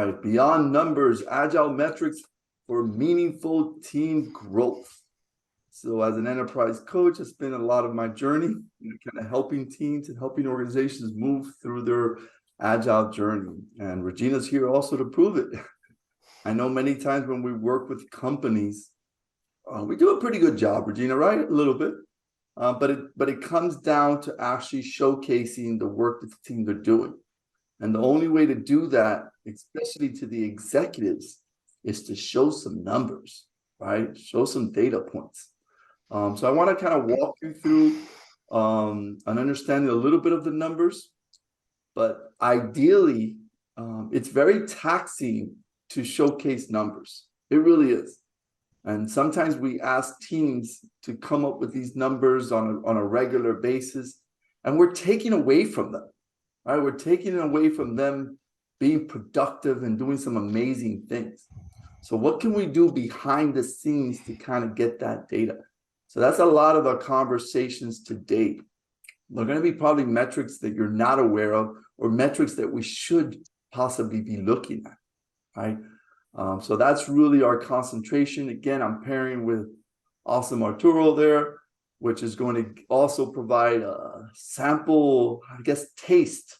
right, beyond numbers, agile metrics for meaningful team growth. So as an enterprise coach, I spent a lot of my journey kind of helping teams and helping organizations move through their agile journey. And Regina's here also to prove it. I know many times when we work with companies, we do a pretty good job, Regina, right? A little bit. But it comes down to actually showcasing the work that the teams are doing. And the only way to do that, especially to the executives, is to show some numbers, right? Show some data points. So I want to kind of walk you through an understanding a little bit of the numbers, but ideally, it's very taxing to showcase numbers. It really is. And sometimes we ask teams to come up with these numbers on a regular basis, and we're taking away from them, right? We're taking away from them being productive and doing some amazing things. So what can we do behind the scenes to kind of get that data? So that's a lot of our conversations to date. They're going to be probably metrics that you're not aware of, or metrics that we should possibly be looking at, right? So that's really our concentration. Again, I'm pairing with awesome Arturo there, which is going to also provide a sample, I guess, taste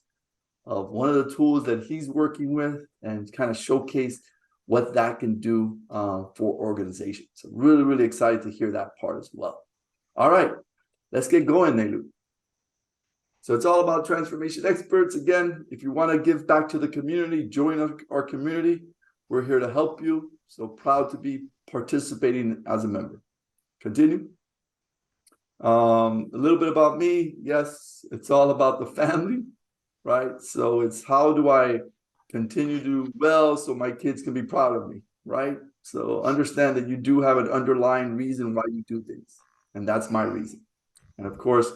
of one of the tools that he's working with and kind of showcase what that can do for organizations. So really, really excited to hear that part as well. All right, let's get going, Nelu. So it's all about transformation experts. Again, if you want to give back to the community, join our community. We're here to help you. So proud to be participating as a member. Continue. A little bit about me. Yes, it's all about the family, right? So it's how do I continue to do well so my kids can be proud of me, right? So understand that you do have an underlying reason why you do things. And that's my reason. And of course,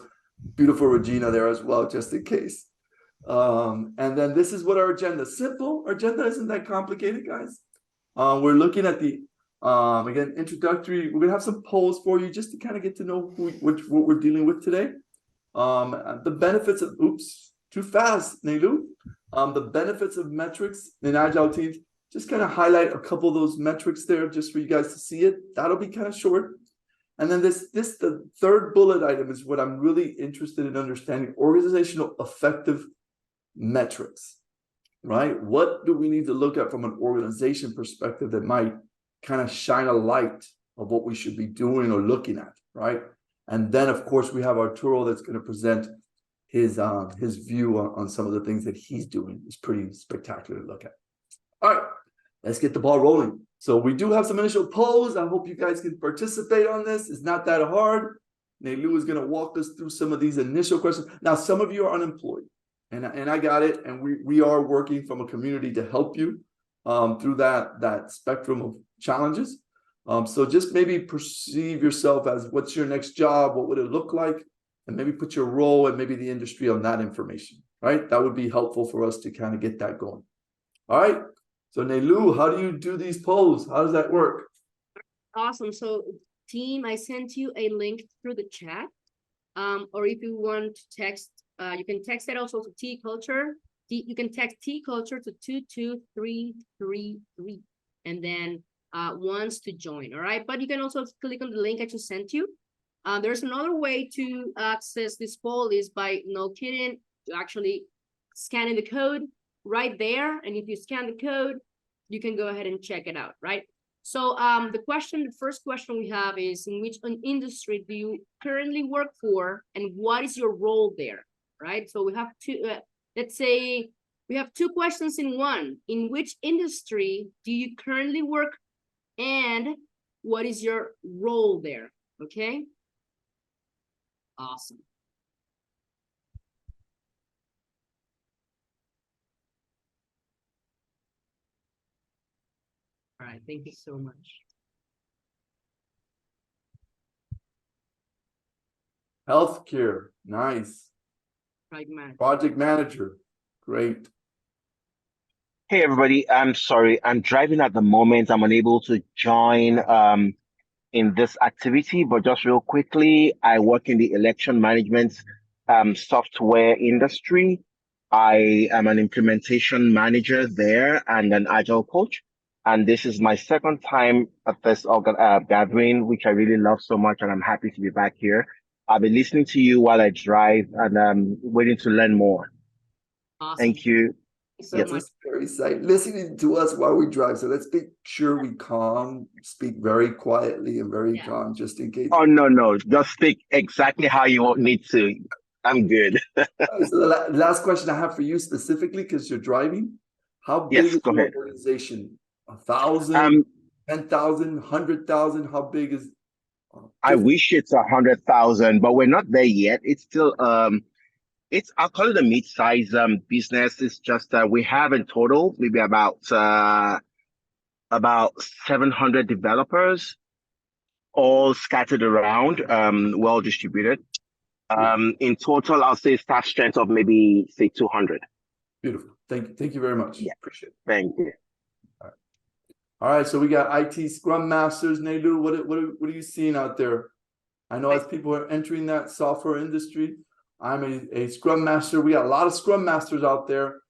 beautiful Regina there as well, just in case. And then this is what our agenda, simple. Our agenda isn't that complicated, guys. We're looking at the, again, introductory. We're gonna have some polls for you just to kind of get to know what we're dealing with today. The benefits of, oops, too fast, Nelu. The benefits of metrics in agile teams, just kind of highlight a couple of those metrics there just for you guys to see it. That'll be kind of short. And then the third bullet item is what I'm really interested in understanding: organizational effective metrics, right? What do we need to look at from an organization perspective that might kind of shine a light of what we should be doing or looking at, right? And then, of course, we have Arturo that's going to present his view on some of the things that he's doing. It's pretty spectacular to look at. All right, let's get the ball rolling. So we do have some initial polls. I hope you guys can participate on this. It's not that hard. Nelu is going to walk us through some of these initial questions. Now, some of you are unemployed, and I got it. And we are working from a community to help you through that spectrum of challenges. So just maybe perceive yourself as what's your next job? What would it look like? And maybe put your role and maybe the industry on that information, right? That would be helpful for us to kind of get that going. All right. So Nelu, how do you do these polls? How does that work? Awesome. So team, I sent you a link through the chat. Or if you want to text, you can text it also to T Culture. You can text T Culture to 22333 and then once to join. All right. But you can also click on the link I just sent you. There's another way to access this poll is by, no kidding, actually scanning the code right there. And if you scan the code, you can go ahead and check it out, right? So the first question we have is, in which industry do you currently work for and what is your role there, right? So we have two, let's say we have two questions in one. In which industry do you currently work and what is your role there, okay? Awesome. All right, thank you so much. Healthcare, nice. Project manager, great. Hey everybody, I'm sorry, I'm driving at the moment. I'm unable to join in this activity, but just real quickly, I work in the election management software industry. I am an implementation manager there and an agile coach. And this is my second time at this gathering, which I really love so much. And I'm happy to be back here. I'll be listening to you while I drive and I'm waiting to learn more. Awesome. Thank you. Thank you so Yes. much. Very exciting. Listening to us while we drive. So let's make sure we speak very quietly and very calm, just in case. Oh, no. Just speak exactly how you need to. I'm good. So the last question I have for you specifically, because you're driving, how Yes, big is go your ahead. organization? 1,000, Um, 10,000, 100,000? How big is? I wish it's 100,000, but we're not there yet. It's still it's I'll call it a mid-size business. It's just we have in total maybe about 700 developers, all scattered around, well distributed. In total, I'll say staff strength of maybe say 200. Beautiful. Thank you very much. Yeah. Appreciate it. Thank you. All right, so we got IT Scrum Masters. Nelu, what are you seeing out there? I know as people are entering that software industry, I'm a Scrum Master. We got a lot of Scrum Masters out there.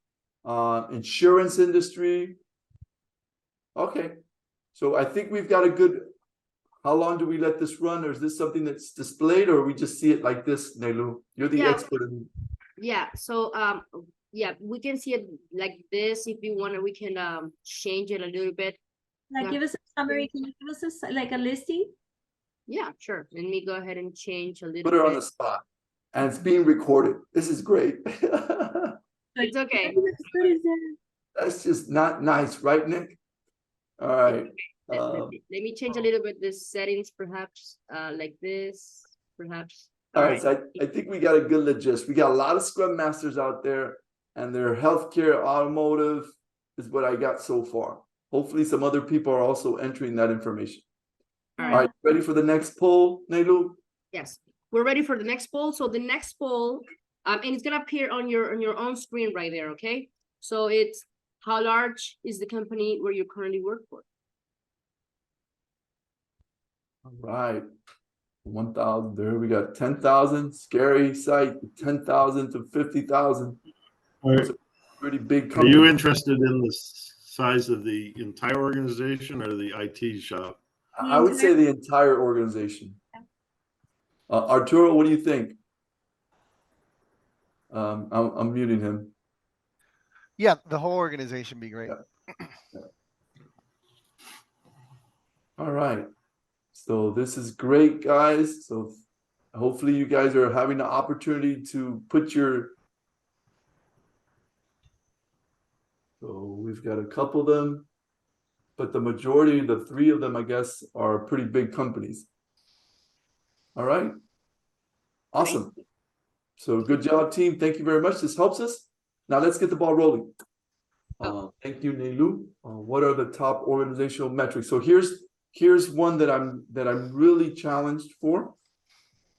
Insurance industry. Okay, so I think we've got a good. How long do we let this run, or is this something that's displayed, or we just see it like this, Nelu? You're the expert in. Yeah, so yeah, we can see it like this. If you want, we can change it a little bit. Like, give us a summary. Can you give us like a listing? Yeah, sure. Let me go ahead and change a little Put her bit. on the spot, and it's being recorded. This is great. It's okay. What is that? That's just not nice, right, Nick? All right. Let me change a little bit the settings, perhaps like this, perhaps. All right, so I think we got a good gist. We got a lot of Scrum Masters out there, and their healthcare, automotive is what I got so far. Hopefully, some other people are also entering that information. All All right, ready for the next poll, Nelu? Yes, we're ready for the next poll. So the next poll, and it's gonna appear on your own screen right there. Okay, so it's how large is the company where you currently work for? All right, 1,000. There we got 10,000. Scary sight. 10,000 to 50,000. Those are pretty big Are companies. you interested in the size of the entire organization or the IT shop? I would say the entire organization. Arturo, what do you think? I'm muting him. Yeah, the whole organization be great. All right. So this is great, guys. So hopefully you guys are having the opportunity to put your. So we've got a couple of them, but the majority, the three of them, I guess, are pretty big companies. All right. Awesome. So good job, team. Thank you very much. This helps us. Now let's get the ball rolling. Thank you, Nelu. What are the top organizational metrics? So here's one that I'm really challenged for.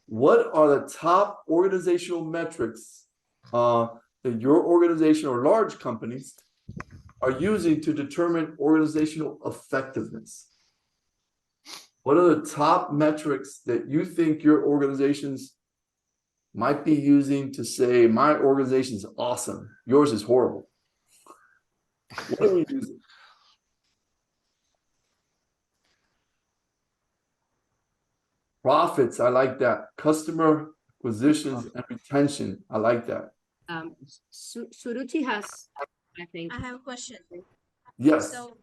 What are the top organizational metrics that your organization or large companies are using to determine organizational effectiveness? What are the top metrics that you think your organizations might be using to say, my organization is awesome, yours is horrible? What are we using? Profits, I like that. Customer acquisitions and retention, I like that. Suruchi has, I think. I have a question. Yes. So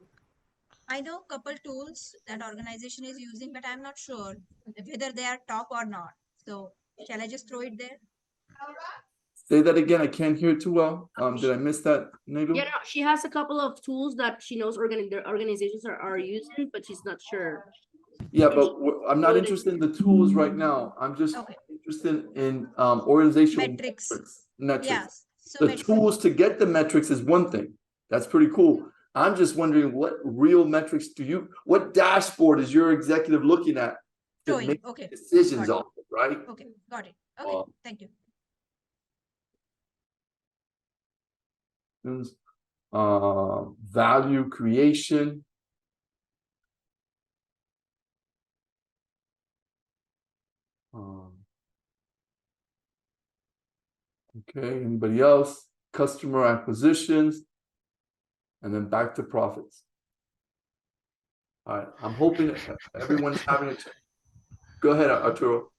I know a couple tools that organization is using, but I'm not sure whether they are top or not. So shall I just throw it there? Say that again. I can't hear it too well. Did I miss that, Nadu? Yeah, no, she has a couple of tools that she knows their organizations are using, but she's not sure. Yeah, but I'm not interested in the tools right now. I'm just interested in organizational Metrics. metrics. Yes. So The metrics. tools to get the metrics is one thing. That's pretty cool. I'm just wondering what real metrics what dashboard is your executive looking at to Showing. make Okay. decisions Got on it, right? Okay. Got it. Okay. Thank you. Value creation. Okay, anybody else? customer acquisitions, and then back to profits. All right, I'm hoping everyone's having a chance. Go ahead, Arturo.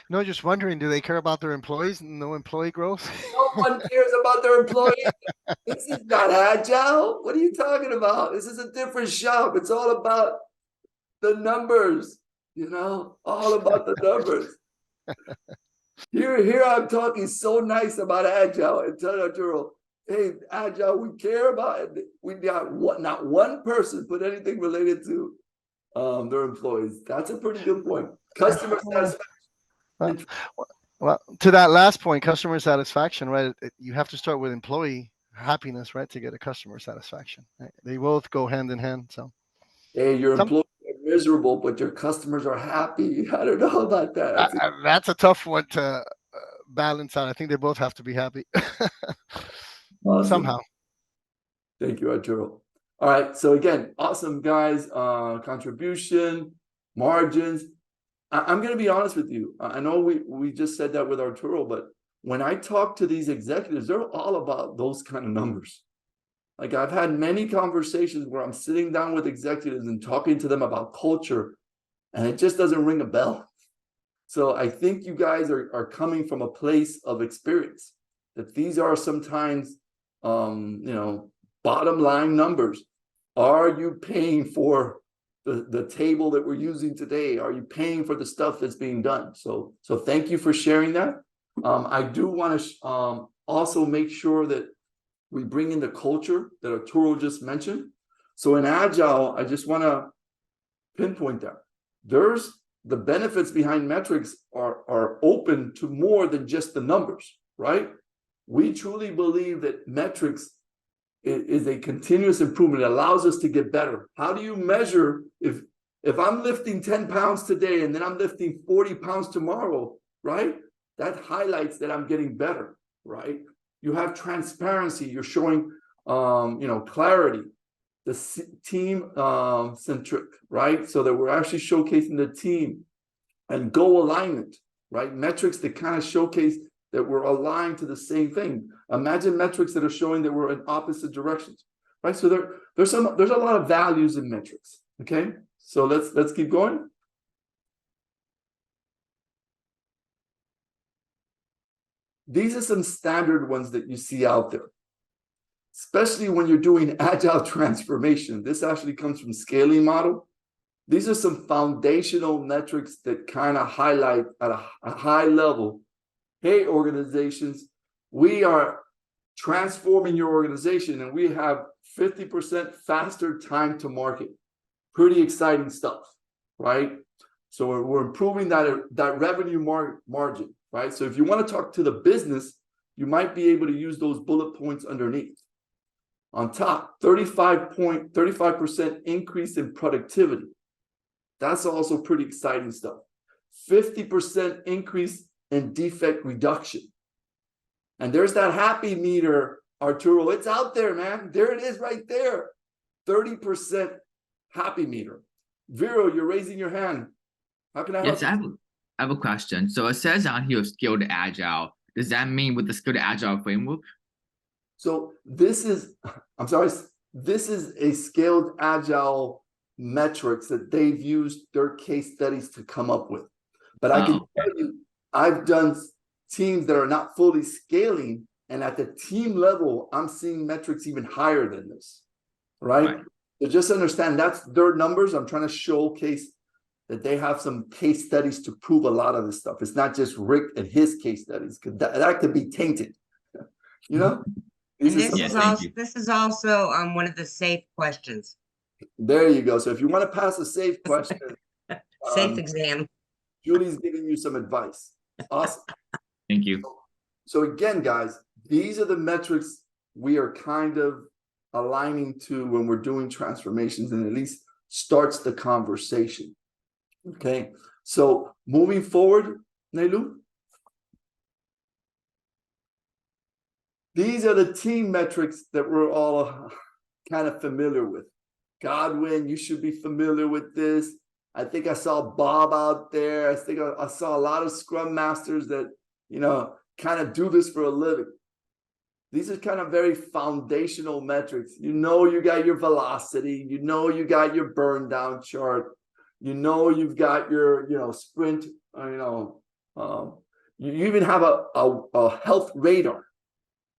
No, just wondering, do they care about their employees? No employee growth? No one cares about their employees. This is not Agile. What are you talking about? This is a different shop. It's all about the numbers, all about the numbers. Here I'm talking so nice about Agile and tell Arturo, hey, Agile, we care about it. We got not one person put anything related to their employees. That's a pretty good point. Customer satisfaction. Well, to that last point, customer satisfaction, right? You have to start with employee happiness, right, to get a customer satisfaction. Right? They both go hand in hand. So, hey, your employees are miserable, but your customers are happy. I don't know about that. That's a tough one to balance out. I think they both have to be happy Awesome. somehow. Thank you, Arturo. All right. So again, awesome guys. Contribution, margins. I'm going to be honest with you. I know we just said that with Arturo, but when I talk to these executives, they're all about those kind of numbers. Like I've had many conversations where I'm sitting down with executives and talking to them about culture, and it just doesn't ring a bell. So I think you guys are coming from a place of experience, that these are sometimes, bottom line numbers. Are you paying for the table that we're using today? Are you paying for the stuff that's being done? So thank you for sharing that. I do want to also make sure that we bring in the culture that Arturo just mentioned. So in Agile, I just want to pinpoint that there's the benefits behind metrics are open to more than just the numbers, right? We truly believe that metrics is a continuous improvement. It allows us to get better. How do you measure if I'm lifting 10 pounds today and then I'm lifting 40 pounds tomorrow, right? That highlights that I'm getting better, right? You have transparency. You're showing, clarity. The team centric, right? So that we're actually showcasing the team and goal alignment, right? Metrics that kind of showcase that we're aligned to the same thing. Imagine metrics that are showing that we're in opposite directions, right? So there's a lot of values in metrics. Okay, so let's keep going. These are some standard ones that you see out there, especially when you're doing agile transformation. This actually comes from scaling model. These are some foundational metrics that kind of highlight at a high level. Hey, organizations, we are transforming your organization and we have 50% faster time to market. Pretty exciting stuff, right? So we're improving that revenue margin, right? So if you want to talk to the business, you might be able to use those bullet points underneath. On top, 35% increase in productivity. That's also pretty exciting stuff. 50% increase in defect reduction. And there's that happy meter, Arturo. It's out there, man. There it is right there. 30% happy meter. Vero, you're raising your hand. How can I help? Yes, I have a question. So it says on here skilled agile. Does that mean with the skilled agile framework? So this is a scaled agile metrics that they've used their case studies to come up with. But I can tell you, I've done teams that are not fully scaling, and at the team level, I'm seeing metrics even higher than this, right? So just understand that's their numbers. I'm trying to showcase that they have some case studies to prove a lot of this stuff. It's not just Rick and his case studies, because that could be tainted, you know? This is also one of the safe questions. There you go. So if you want to pass a safe question, safe exam. Julie's giving you some advice. Awesome. Thank you. So again, guys, these are the metrics we are kind of aligning to when we're doing transformations, and at least starts the conversation. Okay. So moving forward, Nelu. These are the team metrics that we're all kind of familiar with. Godwin, you should be familiar with this. I think I saw Bob out there. I think I saw a lot of Scrum Masters that, kind of do this for a living. these are kind of very foundational metrics. You know, you got your velocity, you know, you got your burn down chart, you know, you've got your, sprint, you even have a health radar.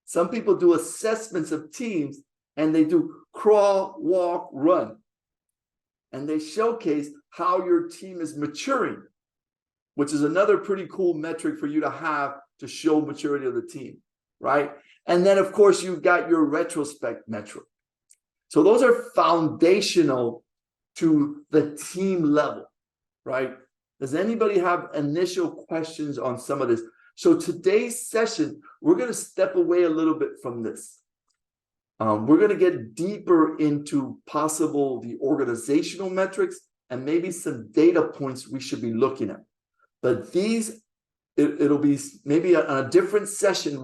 Some people do assessments of teams and they do crawl, walk, run. And they showcase how your team is maturing, which is another pretty cool metric for you to have to show maturity of the team, right? And then, of course, you've got your retrospect metric. So those are foundational to the team level, right? Does anybody have initial questions on some of this? So today's session, we're going to step away a little bit from this. We're going to get deeper into the organizational metrics and maybe some data points we should be looking at. But it'll be maybe on a different session.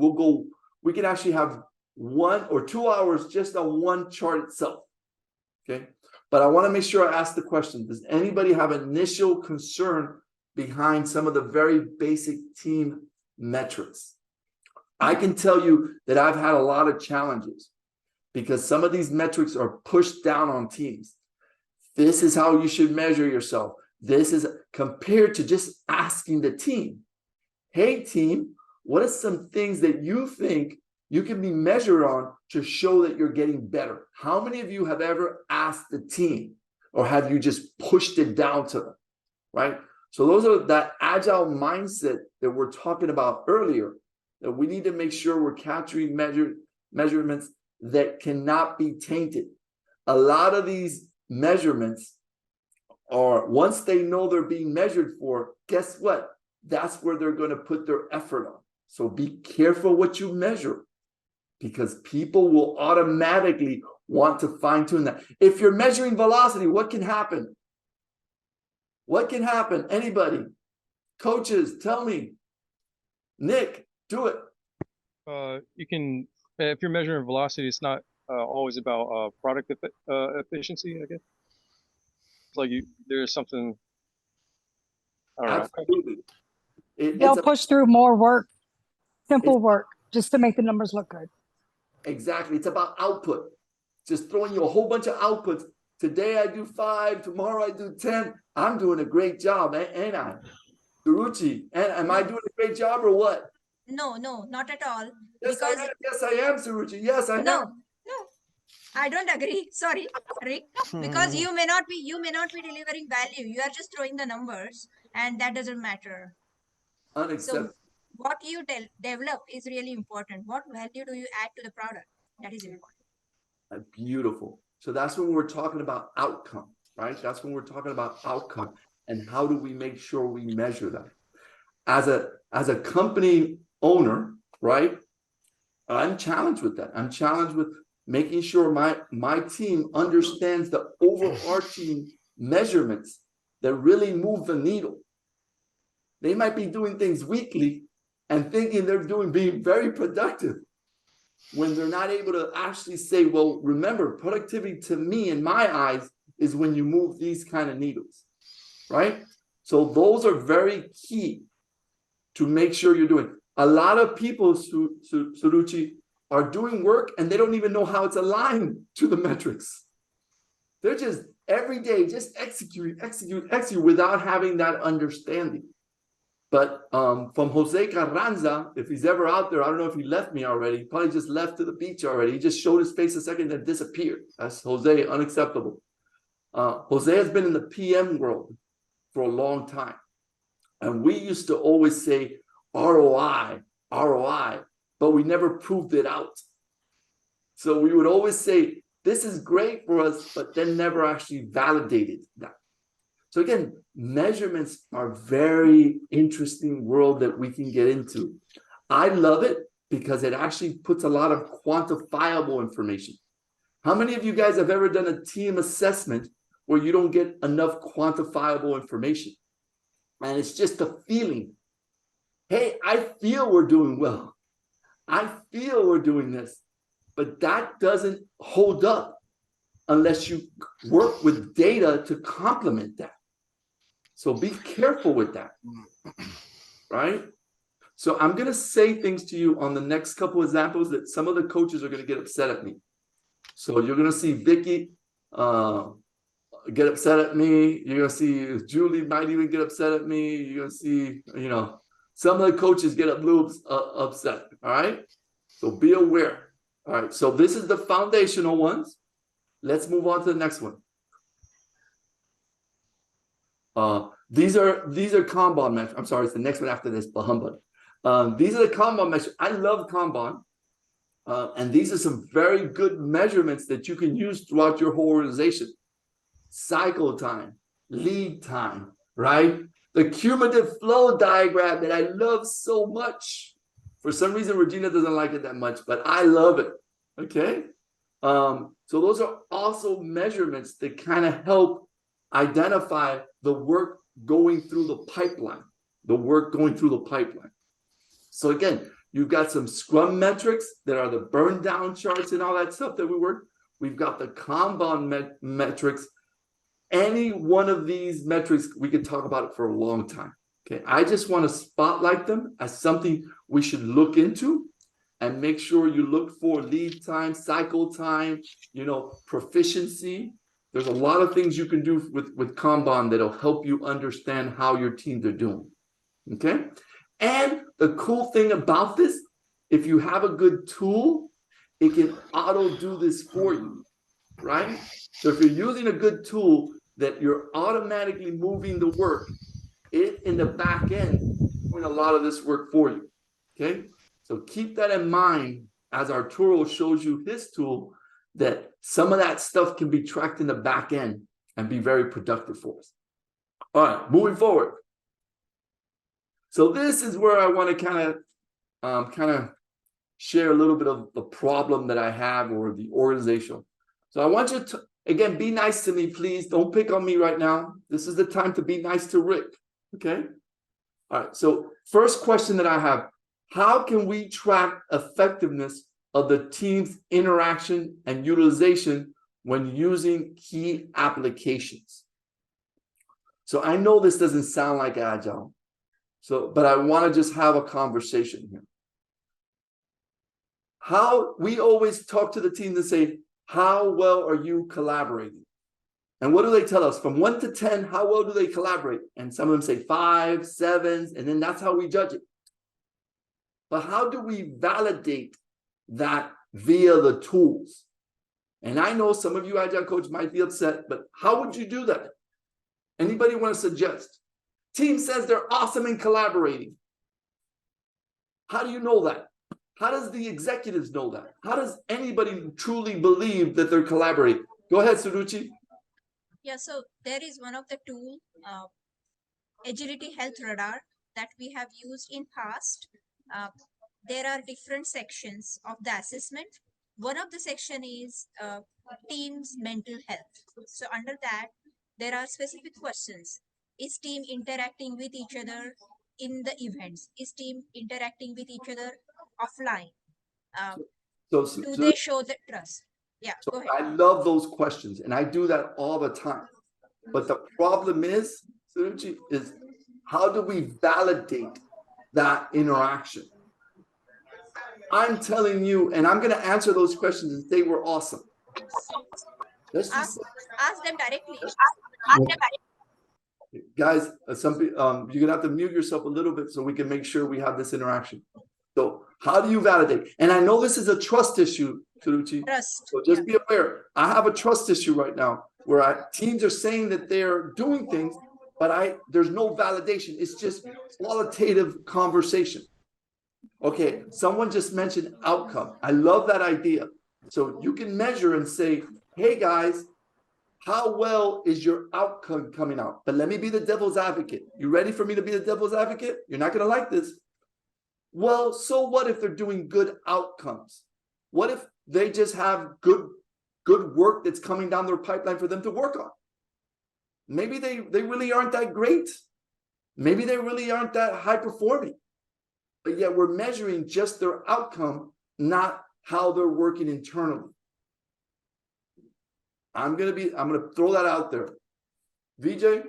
We can actually have 1 or 2 hours just on one chart itself. Okay. But I want to make sure I ask the question, does anybody have initial concern behind some of the very basic team metrics? I can tell you that I've had a lot of challenges because some of these metrics are pushed down on teams. This is how you should measure yourself. This is compared to just asking the team, hey team, what are some things that you think you can be measured on to show that you're getting better? How many of you have ever asked the team, or have you just pushed it down to them, right? So those are that agile mindset that we're talking about earlier, that we need to make sure we're capturing measurements that cannot be tainted. A lot of these measurements are, once they know they're being measured for, guess what? That's where they're going to put their effort on. So be careful what you measure, because people will automatically want to fine tune that. If you're measuring velocity, what can happen? What can happen? Anybody? Coaches, tell me. Nick, do it. You can, if you're measuring velocity, it's not always about product efficiency, I guess. It's like there's something, I don't know. Absolutely. They'll push through more work, simple work, just to make the numbers look good. Exactly. It's about output. Just throwing you a whole bunch of outputs. Today I do 5, tomorrow I do 10. I'm doing a great job, ain't I? Suruchi, am I doing a great job or what? No, not at all. Yes, I am, Suruchi. Yes, I am. No, I don't agree. Sorry, Rick. Because you may not be delivering value. You are just throwing the numbers, and that doesn't matter. Unacceptable. So what you develop is really important. What value do you add to the product? That is important. Beautiful. So that's when we're talking about outcome, right? That's when we're talking about outcome, and how do we make sure we measure that? As a company owner, right? I'm challenged with that. I'm challenged with making sure my team understands the overarching measurements that really move the needle. They might be doing things weekly and thinking they're being very productive, when they're not able to actually say, well, remember, productivity to me, in my eyes, is when you move these kind of needles, right? So those are very key to make sure you're doing. A lot of people, Suruchi, are doing work and they don't even know how it's aligned to the metrics. They're just every day just execute without having that understanding. But from Jose Carranza, if he's ever out there, I don't know if he left me already. He probably just left to the beach already. He just showed his face a second, then disappeared. That's Jose, unacceptable. Jose has been in the PM world for a long time. And we used to always say ROI, but we never proved it out. So we would always say, this is great for us, but then never actually validated that. So again, measurements are a very interesting world that we can get into. I love it because it actually puts a lot of quantifiable information. How many of you guys have ever done a team assessment where you don't get enough quantifiable information? And it's just a feeling. Hey, I feel we're doing well. I feel we're doing this. But that doesn't hold up unless you work with data to complement that. So be careful with that, right? So I'm going to say things to you on the next couple examples that some of the coaches are going to get upset at me. So you're going to see Vicky get upset at me. You're going to see Julie might even get upset at me. You're going to see, some of the coaches get a little upset. All right. So be aware. All right. So this is the foundational ones. Let's move on to the next one. These are Kanban measures. I'm sorry, it's the next one after this, but humbug. These are the Kanban measures. I love Kanban. And these are some very good measurements that you can use throughout your whole organization. Cycle time, lead time, right? The cumulative flow diagram that I love so much. For some reason, Regina doesn't like it that much, but I love it. Okay. So those are also measurements that kind of help identify the work going through the pipeline, So again, you've got some Scrum metrics that are the burn down charts and all that stuff that we work. We've got the Kanban metrics. Any one of these metrics, we could talk about it for a long time. Okay, I just want to spotlight them as something we should look into and make sure you look for lead time, cycle time, proficiency. There's a lot of things you can do with Kanban that'll help you understand how your teams are doing. Okay. And the cool thing about this, if you have a good tool, it can auto do this for you, right? So if you're using a good tool that you're automatically moving the work, it in the back end doing a lot of this work for you. Okay. So keep that in mind as Arturo shows you his tool, that some of that stuff can be tracked in the back end and be very productive for us. All right, moving forward. So this is where I want to kind of share a little bit of the problem that I have, or the organizational. So I want you to, again, be nice to me, please. Don't pick on me right now. This is the time to be nice to Rick. Okay. All right. So first question that I have, how can we track effectiveness of the team's interaction and utilization when using key applications? So I know this doesn't sound like Agile, but I want to just have a conversation here. How we always talk to the team to say, how well are you collaborating? And what do they tell us? From 1 to 10, how well do they collaborate? And some of them say 5, 7s, and then that's how we judge it. But how do we validate that via the tools? And I know some of you Agile coaches might be upset, but how would you do that? Anybody want to suggest? Team says they're awesome in collaborating. How do you know that? How does the executives know that? How does anybody truly believe that they're collaborating? Go ahead, Suruchi. Yeah, so there is one of the tool, Agility Health Radar, that we have used in past. There are different sections of the assessment. One of the section is team's mental health. So under that, there are specific questions. Is team interacting with each other in the events? Is team interacting with each other offline? Do they show the trust? Yeah, so go ahead. I love those questions, and I do that all the time. But the problem is, Suruchi, is how do we validate that interaction? I'm telling you, and I'm going to answer those questions and say we're awesome. Ask them directly. Guys, you're gonna have to mute yourself a little bit so we can make sure we have this interaction. So how do you validate? And I know this is a trust issue, Suruchi. Trust. So just be aware. I have a trust issue right now where teams are saying that they're doing things, but there's no validation. It's just qualitative conversation. Okay, someone just mentioned outcome. I love that idea. So you can measure and say, hey guys, how well is your outcome coming out? But let me be the devil's advocate. You ready for me to be the devil's advocate? You're not going to like this. Well, so what if they're doing good outcomes? What if they just have good work that's coming down their pipeline for them to work on? Maybe they really aren't that great. Maybe they really aren't that high performing. But yet we're measuring just their outcome, not how they're working internally. I'm gonna throw that out there. VJ?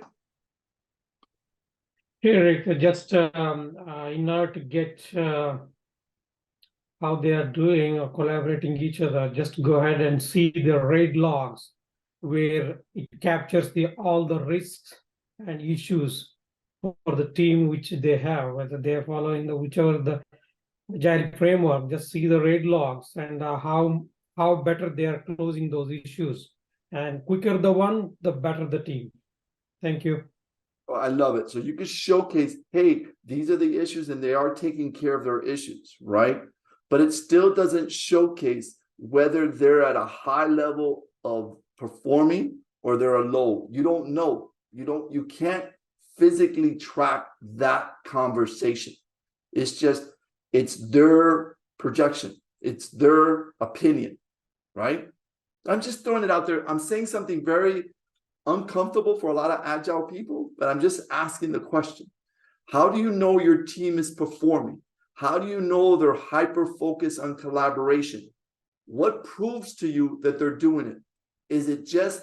Hey, Rick, just in order to get how they are doing or collaborating each other, just go ahead and see the RAID logs where it captures all the risks and issues for the team which they have, whether they are following whichever the Agile framework. Just see the RAID logs and how better they are closing those issues. And quicker the one, the better the team. Thank you. Oh, I love it. So you can showcase, hey, these are the issues and they are taking care of their issues, right? But it still doesn't showcase whether they're at a high level of performing or they're a low. You don't know. You can't physically track that conversation. It's their projection. It's their opinion, right? I'm just throwing it out there. I'm saying something very uncomfortable for a lot of Agile people, but I'm just asking the question. How do you know your team is performing? How do you know they're hyper-focused on collaboration? What proves to you that they're doing it? Is it just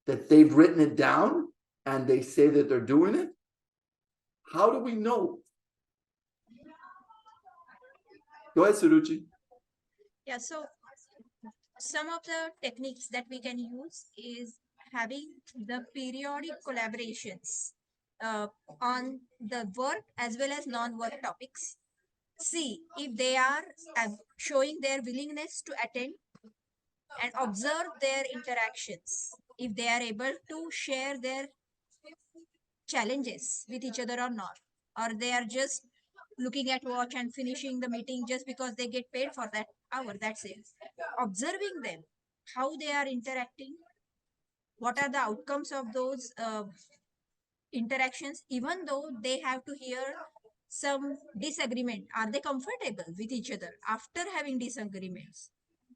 that they've written it down and they say that they're doing it? How do we know? Go ahead, Suruchi. Yeah, so some of the techniques that we can use is having the periodic collaborations on the work as well as non-work topics. See if they are showing their willingness to attend and observe their interactions, if they are able to share their challenges with each other or not, or they are just looking at watch and finishing the meeting just because they get paid for that hour. That's it. Observing them, how they are interacting, what are the outcomes of those interactions, even though they have to hear some disagreement. Are they comfortable with each other after having disagreements?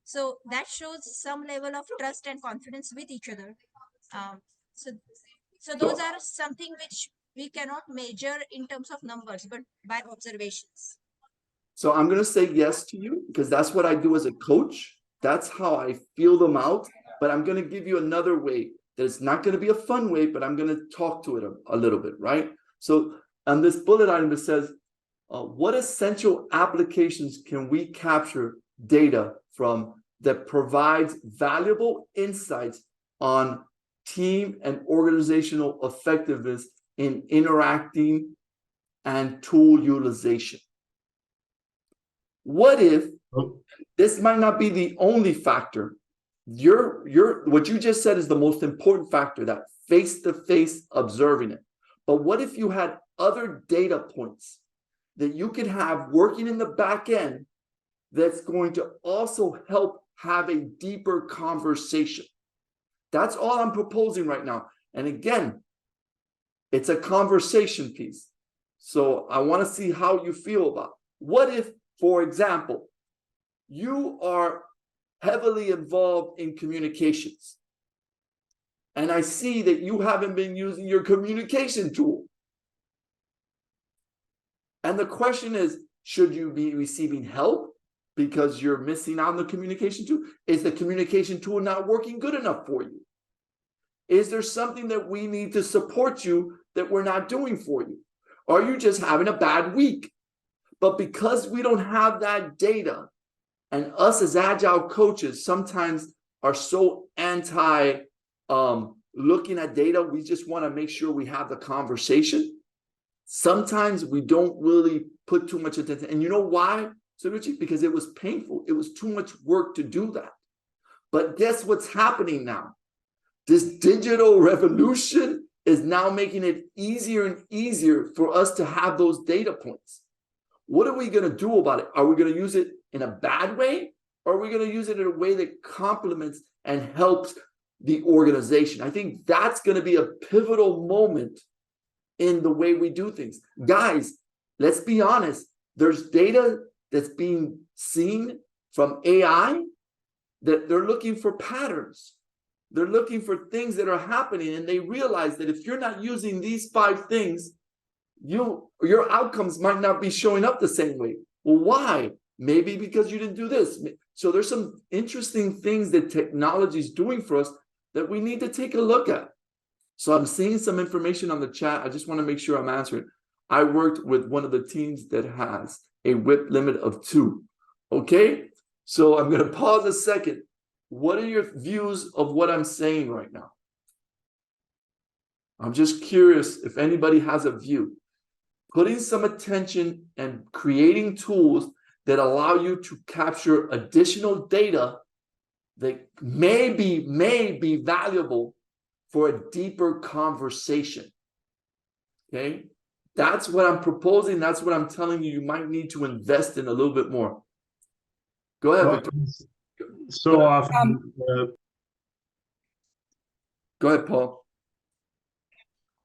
So that shows some level of trust and confidence with each other. So those are something which we cannot measure in terms of numbers, but by observations. So I'm going to say yes to you because that's what I do as a coach. That's how I feel them out. But I'm going to give you another way that it's not going to be a fun way, but I'm going to talk to it a little bit, right? So on this bullet item, it says, what essential applications can we capture data from that provides valuable insights on team and organizational effectiveness in interacting and tool utilization? What if this might not be the only factor? What you just said is the most important factor, that face-to-face observing it. But what if you had other data points that you could have working in the back end that's going to also help have a deeper conversation? That's all I'm proposing right now. And again, it's a conversation piece. So I want to see how you feel about it. What if, for example, you are heavily involved in communications, and I see that you haven't been using your communication tool. And the question is, should you be receiving help because you're missing out on the communication tool? Is the communication tool not working good enough for you? Is there something that we need to support you that we're not doing for you? Are you just having a bad week? But because we don't have that data, and us as Agile coaches sometimes are so anti looking at data, we just want to make sure we have the conversation. Sometimes we don't really put too much attention. And you know why, Suruchi? Because it was painful. It was too much work to do that. But guess what's happening now? This digital revolution is now making it easier and easier for us to have those data points. What are we going to do about it? Are we going to use it in a bad way? Or are we going to use it in a way that complements and helps the organization? I think that's going to be a pivotal moment in the way we do things. Guys, let's be honest. There's data that's being seen from AI that they're looking for patterns. They're looking for things that are happening, and they realize that if you're not using these 5 things, your outcomes might not be showing up the same way. Well, why? Maybe because you didn't do this. So there's some interesting things that technology is doing for us that we need to take a look at. So I'm seeing some information on the chat. I just want to make sure I'm answering. I worked with one of the teams that has a whip limit of 2. Okay, so I'm going to pause a second. What are your views of what I'm saying right now? I'm just curious if anybody has a view. Putting some attention and creating tools that allow you to capture additional data that may be valuable for a deeper conversation. Okay, that's what I'm proposing. That's what I'm telling you. You might need to invest in a little bit more. Go ahead, Victor. So often, Go ahead, Paul.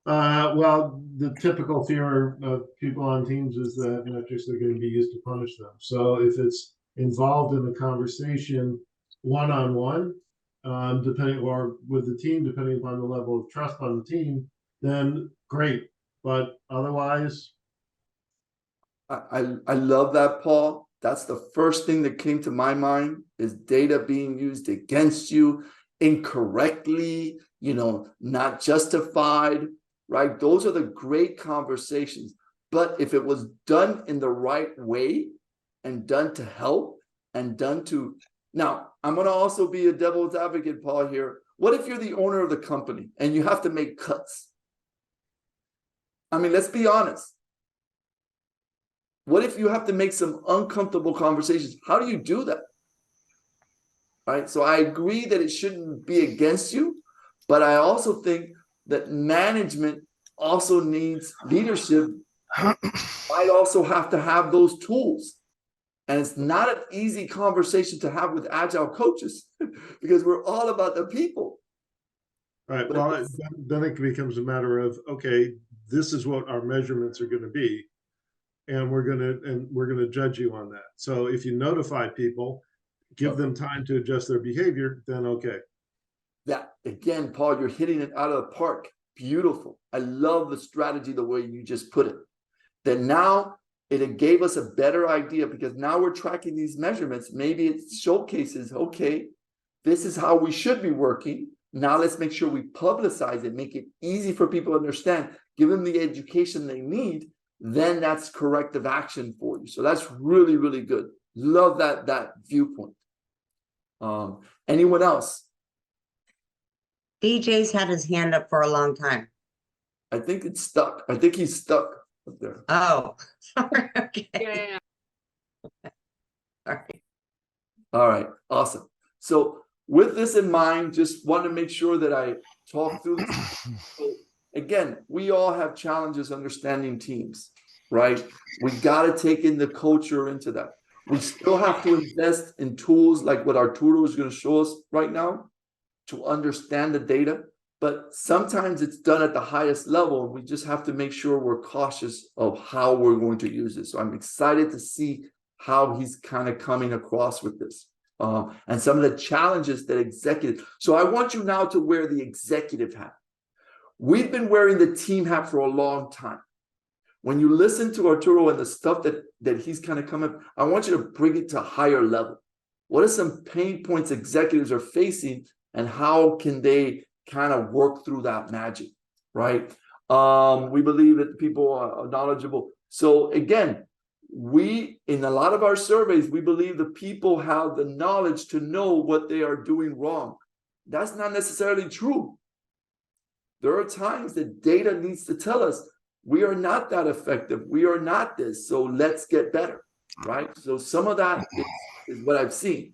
well, the typical fear of people on teams is that metrics are going to be used to punish them. So if it's involved in the conversation one-on-one, depending, or with the team, depending upon the level of trust on the team, then great. But otherwise, I love that, Paul. That's the first thing that came to my mind is data being used against you incorrectly, not justified, right? Those are the great conversations. But if it was done in the right way and done to help and done to, now I'm going to also be a devil's advocate, Paul, here. What if you're the owner of the company and you have to make cuts? I mean, let's be honest. What if you have to make some uncomfortable conversations? How do you do that? Right. So I agree that it shouldn't be against you, but I also think that management also needs leadership. Might also have to have those tools. And it's not an easy conversation to have with Agile coaches because we're all about the people. right. Well, then it becomes a matter of, okay, this is what our measurements are going to be. And we're going to judge you on that. So if you notify people, give them time to adjust their behavior, then okay. That again, Paul, you're hitting it out of the park. Beautiful. I love the strategy, the way you just put it. That now it gave us a better idea because now we're tracking these measurements. Maybe it showcases, okay, this is how we should be working. Now let's make sure we publicize it, make it easy for people to understand, give them the education they need. Then that's corrective action for you. So that's really, really good. Love that viewpoint. Anyone else? DJ's had his hand up for a long time. I think it's stuck. I think he's stuck up there. Oh, okay. Yeah. All right. All right, awesome. So with this in mind, just want to make sure that I talk through this. So again, we all have challenges understanding teams, right? We got to take in the culture into that. We still have to invest in tools like what our tutor is going to show us right now to understand the data. But sometimes it's done at the highest level, and we just have to make sure we're cautious of how we're going to use it. So I'm excited to see how he's kind of coming across with this. And some of the challenges that executive. So I want you now to wear the executive hat. We've been wearing the team hat for a long time. When you listen to Arturo and the stuff that he's kind of coming, I want you to bring it to a higher level. What are some pain points executives are facing, and how can they kind of work through that magic, right? We believe that people are knowledgeable. So again, in a lot of our surveys, we believe the people have the knowledge to know what they are doing wrong. That's not necessarily true. There are times that data needs to tell us we are not that effective. We are not this. So let's get better, right? So some of that is what I've seen.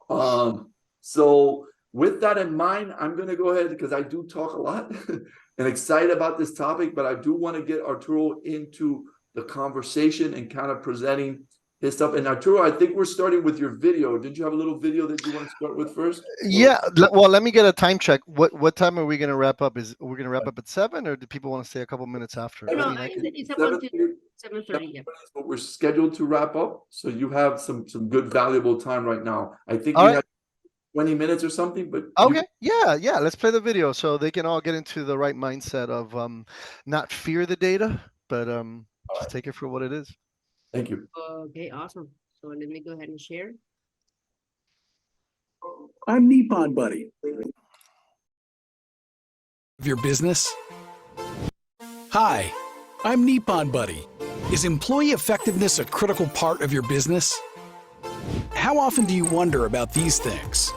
So with that in mind, I'm going to go ahead because I do talk a lot and excited about this topic, but I do want to get Arturo into the conversation and kind of presenting his stuff. And Arturo, I think we're starting with your video. Did you have a little video that you want to start with first? Yeah. Well, let me get a time check. What time are we going to wrap up? We're going to wrap up at 7, or do people want to stay a couple minutes after? No, it's about 7:30. Yeah. But we're scheduled to wrap up, so you have some good valuable time right now. I think All we right. have 20 minutes or something, but Okay. Yeah. Let's play the video so they can all get into the right mindset of not fear the data, but just take it for what it is. Thank you. Okay, awesome. So let me go ahead and share. I'm Nippon Buddy. Of your business? Hi, I'm Nippon Buddy. Is employee effectiveness a critical part of your business? How often do you wonder about these things?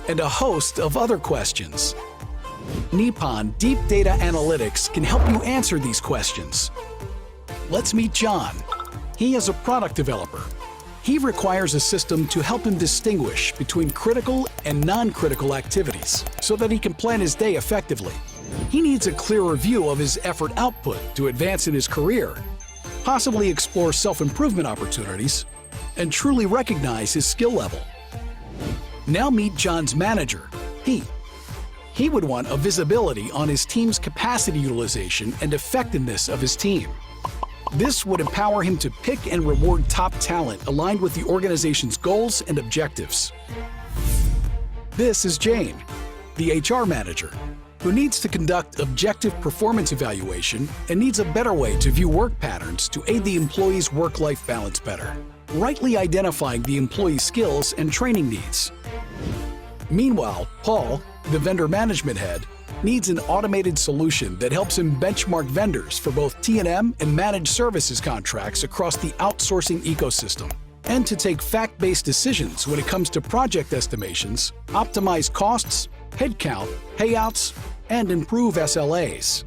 And a host of other questions. Nippon Deep Data Analytics can help you answer these questions. Let's meet John. He is a product developer. He requires a system to help him distinguish between critical and non-critical activities so that he can plan his day effectively. He needs a clearer view of his effort output to advance in his career, possibly explore self-improvement opportunities, and truly recognize his skill level. Now meet John's manager, Pete. He would want a visibility on his team's capacity utilization and effectiveness of his team. This would empower him to pick and reward top talent aligned with the organization's goals and objectives. This is Jane, the HR manager, who needs to conduct objective performance evaluation and needs a better way to view work patterns to aid the employee's work-life balance better, rightly identifying the employee's skills and training needs. Meanwhile, Paul, the vendor management head, needs an automated solution that helps him benchmark vendors for both T&M and managed services contracts across the outsourcing ecosystem, and to take fact-based decisions when it comes to project estimations, optimize costs, headcount, payouts, and improve SLAs.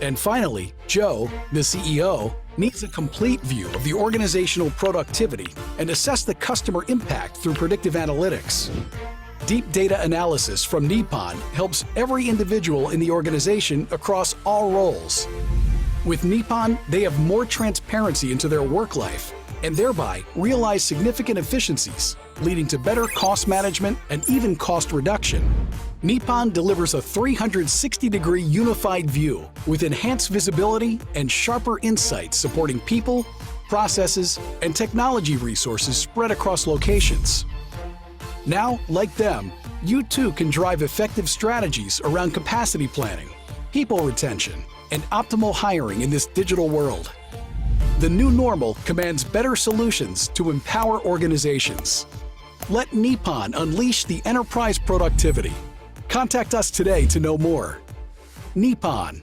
And finally, Joe, the CEO, needs a complete view of the organizational productivity and assess the customer impact through predictive analytics. Deep data analysis from Nippon helps every individual in the organization across all roles. With Nippon, they have more transparency into their work life and thereby realize significant efficiencies, leading to better cost management and even cost reduction. Nippon delivers a 360-degree unified view with enhanced visibility and sharper insights supporting people, processes, and technology resources spread across locations. Now, like them, you too can drive effective strategies around capacity planning, people retention, and optimal hiring in this digital world. The new normal commands better solutions to empower organizations. Let Nippon unleash the enterprise productivity. Contact us today to know more. Nippon.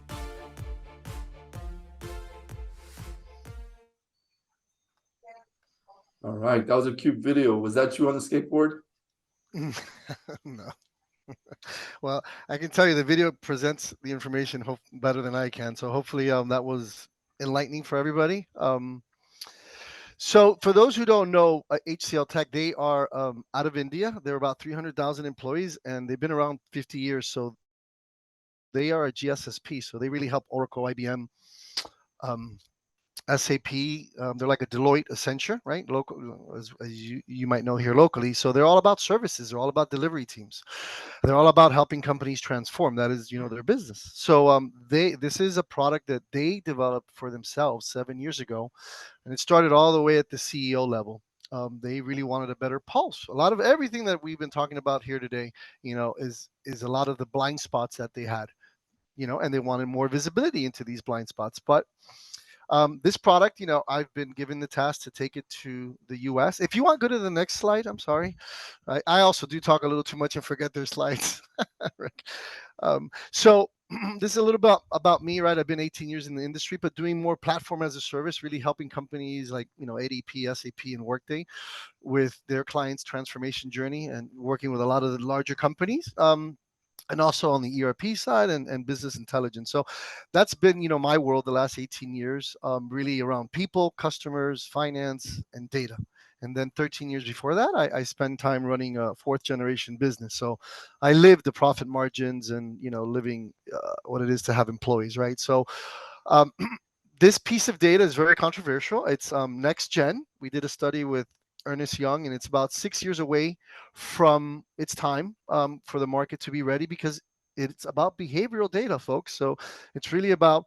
All right, that was a cute video. Was that you on the skateboard? No. Well, I can tell you the video presents the information better than I can. So hopefully that was enlightening for everybody. So for those who don't know, HCL Tech, they are out of India. They're about 300,000 employees, and they've been around 50 years. So they are a GSSP. So they really help Oracle, IBM, SAP. They're like a Deloitte, Accenture, right? Local, as you might know here locally. So they're all about services. They're all about delivery teams. They're all about helping companies transform. That is, their business. So this is a product that they developed for themselves 7 years ago, and it started all the way at the CEO level. They really wanted a better pulse. A lot of everything that we've been talking about here today, is a lot of the blind spots that they had, and they wanted more visibility into these blind spots. But this product, I've been given the task to take it to the US. If you want to go to the next slide, I'm sorry. I also do talk a little too much and forget their slides. So this is a little bit about me, right? I've been 18 years in the industry, but doing more platform as a service, really helping companies like, ADP, SAP, and Workday with their clients' transformation journey and working with a lot of the larger companies. And also on the ERP side and business intelligence. So that's been, my world the last 18 years, really around people, customers, finance, and data. And then 13 years before that, I spent time running a 4th generation business. So I lived the profit margins and, living what it is to have employees, right? So this piece of data is very controversial. It's next gen. We did a study with Ernest Young, and it's about 6 years away from its time for the market to be ready, because it's about behavioral data, folks. So it's really about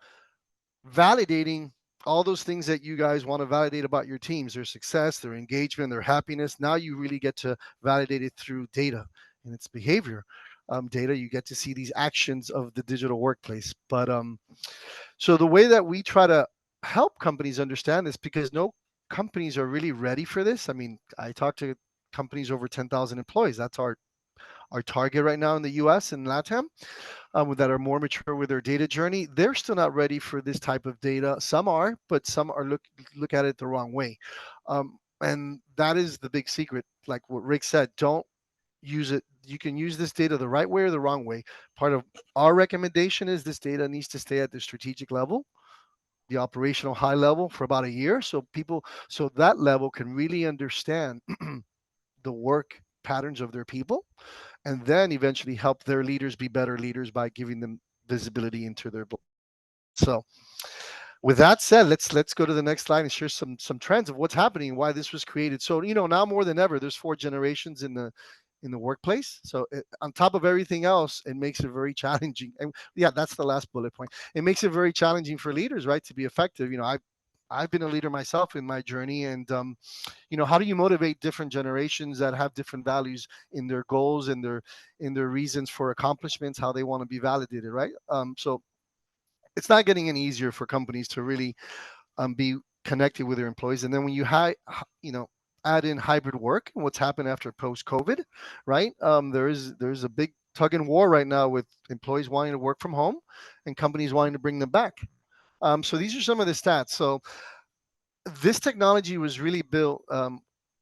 validating all those things that you guys want to validate about your teams, their success, their engagement, their happiness. Now you really get to validate it through data, and it's behavior data. You get to see these actions of the digital workplace. But so the way that we try to help companies understand this, because no companies are really ready for this. I mean, I talk to companies over 10,000 employees. That's our our target right now in the US and LATAM, that are more mature with their data journey, they're still not ready for this type of data. Some are, but some are look at it the wrong way. And that is the big secret. Like what Rick said, don't use it. You can use this data the right way or the wrong way. Part of our recommendation is this data needs to stay at the strategic level, the operational high level for about a year. So that level can really understand the work patterns of their people, and then eventually help their leaders be better leaders by giving them visibility into their. So with that said, let's go to the next slide and share some trends of what's happening and why this was created. So now more than ever, there's 4 generations in the workplace. So on top of everything else, it makes it very challenging. And yeah, that's the last bullet point. It makes it very challenging for leaders, right, to be effective. I've been a leader myself in my journey, and how do you motivate different generations that have different values in their goals and their reasons for accomplishments, how they want to be validated, right? So it's not getting any easier for companies to really be connected with their employees. And then when you add in hybrid work and what's happened after post-COVID, right? There's a big tug and war right now with employees wanting to work from home and companies wanting to bring them back. So these are some of the stats. So this technology was really built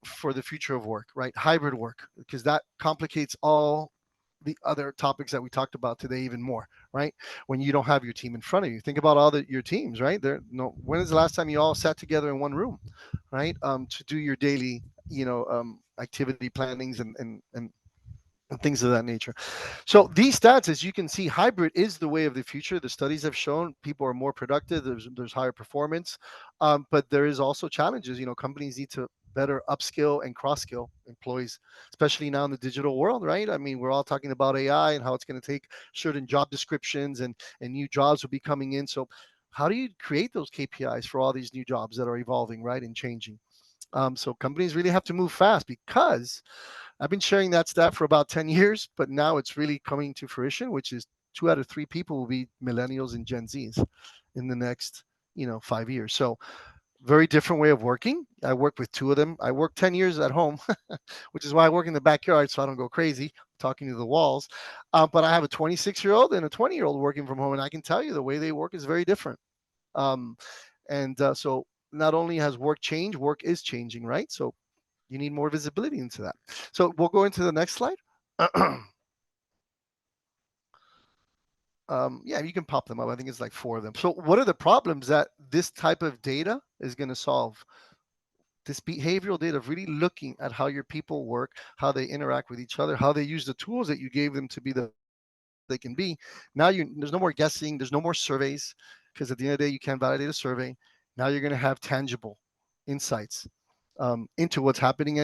for the future of work, right? Hybrid work, because that complicates all the other topics that we talked about today even more, right? When you don't have your team in front of you, think about all your teams, right? When is the last time you all sat together in one room, right? To do your daily, activity plannings and things of that nature. So these stats, as you can see, hybrid is the way of the future. The studies have shown people are more productive. There's higher performance, but there is also challenges. Companies need to better upskill and cross-skill employees, especially now in the digital world, right? I mean, we're all talking about AI and how it's going to take certain job descriptions and new jobs will be coming in. So how do you create those KPIs for all these new jobs that are evolving, right, and changing? So companies really have to move fast, because I've been sharing that stat for about 10 years, but now it's really coming to fruition, which is 2 out of 3 people will be millennials and Gen Zs in the next, 5 years. So very different way of working. I work with 2 of them. I work 10 years at home, which is why I work in the backyard so I don't go crazy talking to the walls. But I have a 26-year-old and a 20-year-old working from home, and I can tell you the way they work is very different. So not only has work changed, work is changing, right? So you need more visibility into that. So we'll go into the next slide. Yeah, you can pop them up. I think it's like 4 of them. So what are the problems that this type of data is going to solve? This behavioral data of really looking at how your people work, how they interact with each other, how they use the tools that you gave them to be they can be. Now there's no more guessing. There's no more surveys, because at the end of the day, you can't validate a survey. Now you're going to have tangible insights into what's happening.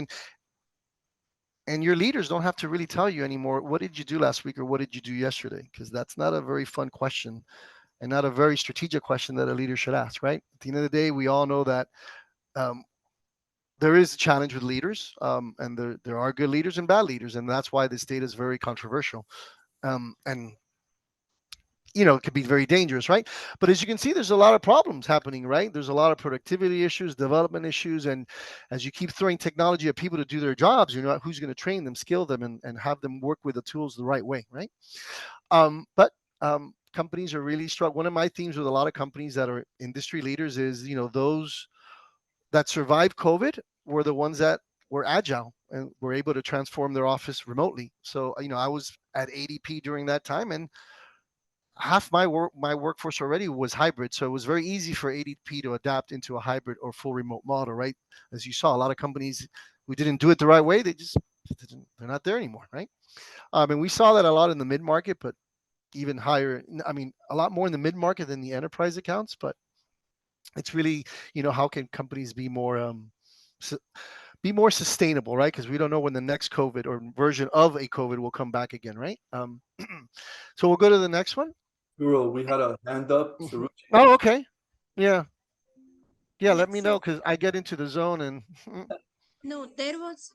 And your leaders don't have to really tell you anymore, what did you do last week or what did you do yesterday? Because that's not a very fun question and not a very strategic question that a leader should ask, right? At the end of the day, we all know that there is a challenge with leaders, and there are good leaders and bad leaders, and that's why this data is very controversial. And it could be very dangerous, right? But as you can see, there's a lot of problems happening, right? There's a lot of productivity issues, development issues, and as you keep throwing technology at people to do their jobs, who's going to train them, skill them, and have them work with the tools the right way, right? But companies are really struggling. One of my themes with a lot of companies that are industry leaders is, those that survived COVID were the ones that were agile and were able to transform their office remotely. So, I was at ADP during that time, and half my workforce already was hybrid, so it was very easy for ADP to adapt into a hybrid or full remote model, right? As you saw, a lot of companies who didn't do it the right way, they're not there anymore, right? And we saw that a lot in the mid-market, but even higher, I mean, a lot more in the mid-market than the enterprise accounts. But it's really, how can companies be more sustainable, right? Because we don't know when the next COVID or version of a COVID will come back again, right? So we'll go to the next one. Guru, we had a hand up. Oh, okay. Yeah. Yeah, Let me so know, because I get into the zone and no, there was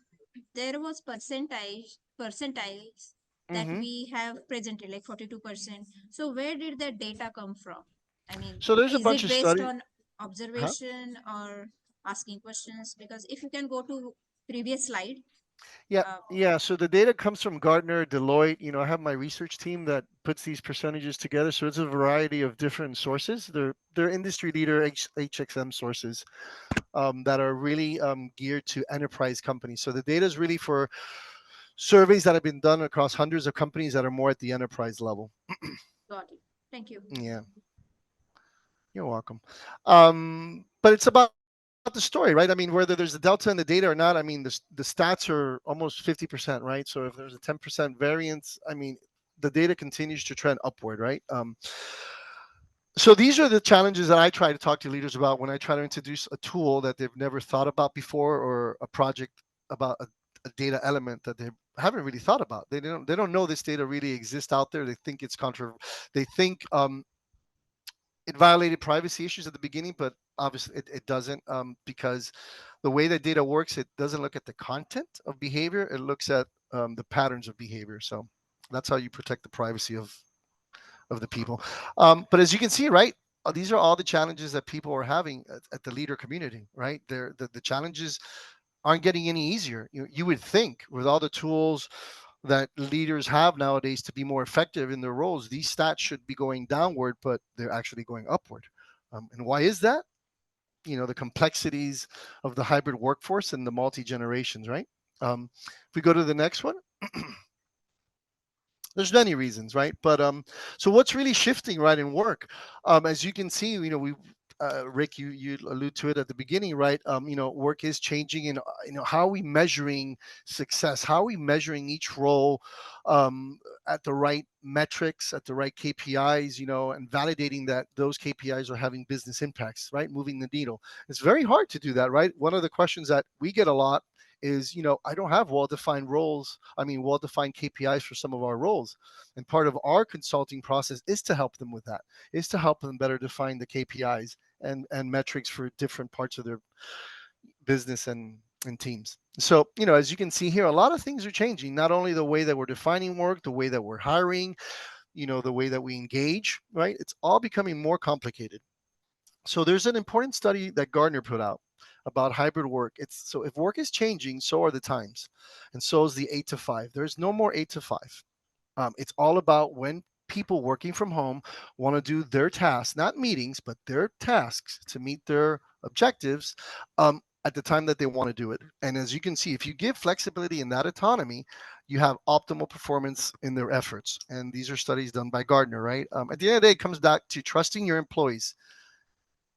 percentiles that Mhm. we have presented, like 42%. So where did that data come from? I mean, So there's a is bunch it of based studies. on observation or asking questions? Because if you can go to previous slide, Yeah, Uh, yeah. So the data comes from Gartner, Deloitte. I have my research team that puts these percentages together. So it's a variety of different sources. They're industry leader HXM sources that are really geared to enterprise companies. So the data is really for surveys that have been done across hundreds of companies that are more at the enterprise level. Got it. Thank you. Yeah, you're welcome. But it's about the story, right? I mean, whether there's a delta in the data or not, I mean, the stats are almost 50%, right? So if there's a 10% variance, I mean, the data continues to trend upward, right? So these are the challenges that I try to talk to leaders about when I try to introduce a tool that they've never thought about before, or a project about a data element that they haven't really thought about. They don't know this data really exists out there. They think it's they think it violated privacy issues at the beginning, but obviously it doesn't, because the way that data works, it doesn't look at the content of behavior. It looks at the patterns of behavior. So that's how you protect the privacy of the people. But as you can see, right, these are all the challenges that people are having at the leader community, right? The challenges aren't getting any easier. You would think with all the tools that leaders have nowadays to be more effective in their roles, these stats should be going downward, but they're actually going upward. And why is that? The complexities of the hybrid workforce and the multi-generations, right? If we go to the next one, there's many reasons, right? But so what's really shifting, right, in work? As you can see, we Rick, you allude to it at the beginning, right? Work is changing, and how are we measuring success? How are we measuring each role at the right metrics, at the right KPIs, and validating that those KPIs are having business impacts, right? Moving the needle. It's very hard to do that, right? One of the questions that we get a lot is, I don't have well-defined roles. I mean, well-defined KPIs for some of our roles. And part of our consulting process is to help them with that, is to help them better define the KPIs and metrics for different parts of their business and teams. So, as you can see here, a lot of things are changing, not only the way that we're defining work, the way that we're hiring, the way that we engage, right? It's all becoming more complicated. So there's an important study that Gartner put out about hybrid work. So if work is changing, so are the times, and so is the 8 to 5. There's no more 8 to 5. It's all about when people working from home want to do their tasks, not meetings, but their tasks to meet their objectives at the time that they want to do it. And as you can see, if you give flexibility and that autonomy, you have optimal performance in their efforts. And these are studies done by Gartner, right? At the end of the day, it comes back to trusting your employees.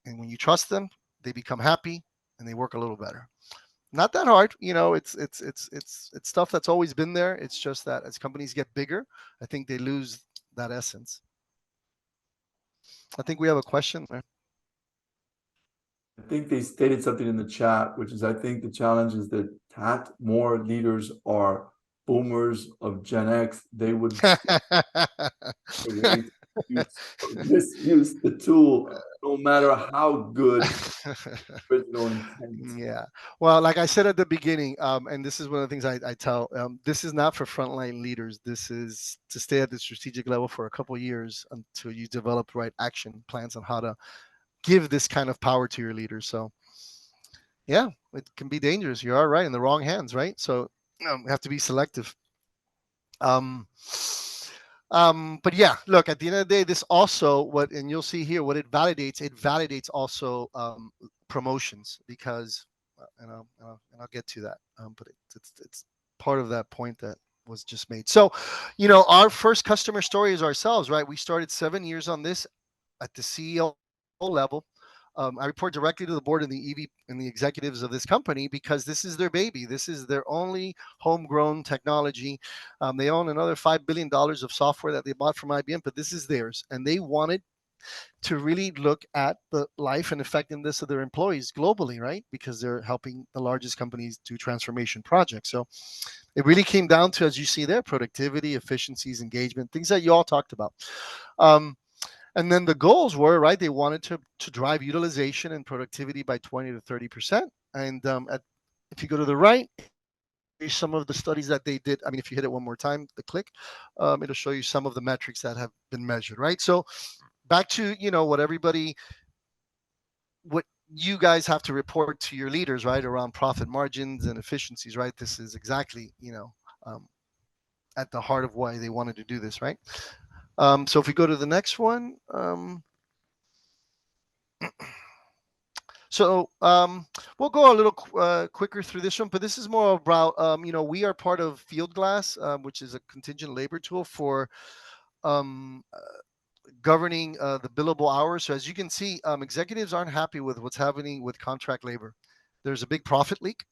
And when you trust them, they become happy and they work a little better. Not that hard, it's stuff that's always been there. It's just that as companies get bigger, I think they lose that essence. I think we have a question there. I think they stated something in the chat, which is, I think the challenge is that more leaders are boomers of Gen X. They would misuse the tool, no matter how good original intent. Yeah. Well, like I said at the beginning, and this is one of the things I tell, this is not for frontline leaders. This is to stay at the strategic level for a couple of years until you develop right action plans on how to give this kind of power to your leaders. So yeah, it can be dangerous. You are right, in the wrong hands, right? So we have to be selective. But yeah, look, at the end of the day, this also and you'll see here what it validates also promotions, because and I'll get to that, but it's part of that point that was just made. So our first customer story is ourselves, right? We started 7 years on this at the CEO level. I report directly to the board and the EV and the executives of this company, because this is their baby. This is their only homegrown technology. They own another $5 billion of software that they bought from IBM, but this is theirs. And they wanted to really look at the life and effectiveness of their employees globally, right? Because they're helping the largest companies do transformation projects. So it really came down to, as you see there, productivity, efficiencies, engagement, things that you all talked about. And then the goals were, right, they wanted to drive utilization and productivity by 20 to 30%. And if you go to the right, here's some of the studies that they did. I mean, if you hit it one more time, the click, it'll show you some of the metrics that have been measured, right? So back to, what you guys have to report to your leaders, right, around profit margins and efficiencies, right? This is exactly, at the heart of why they wanted to do this, right? So if we go to the next one, we'll go a little quicker through this one, but this is more about, we are part of Fieldglass, which is a contingent labor tool for governing the billable hours. So as you can see, executives aren't happy with what's happening with contract labor. There's a big profit leak.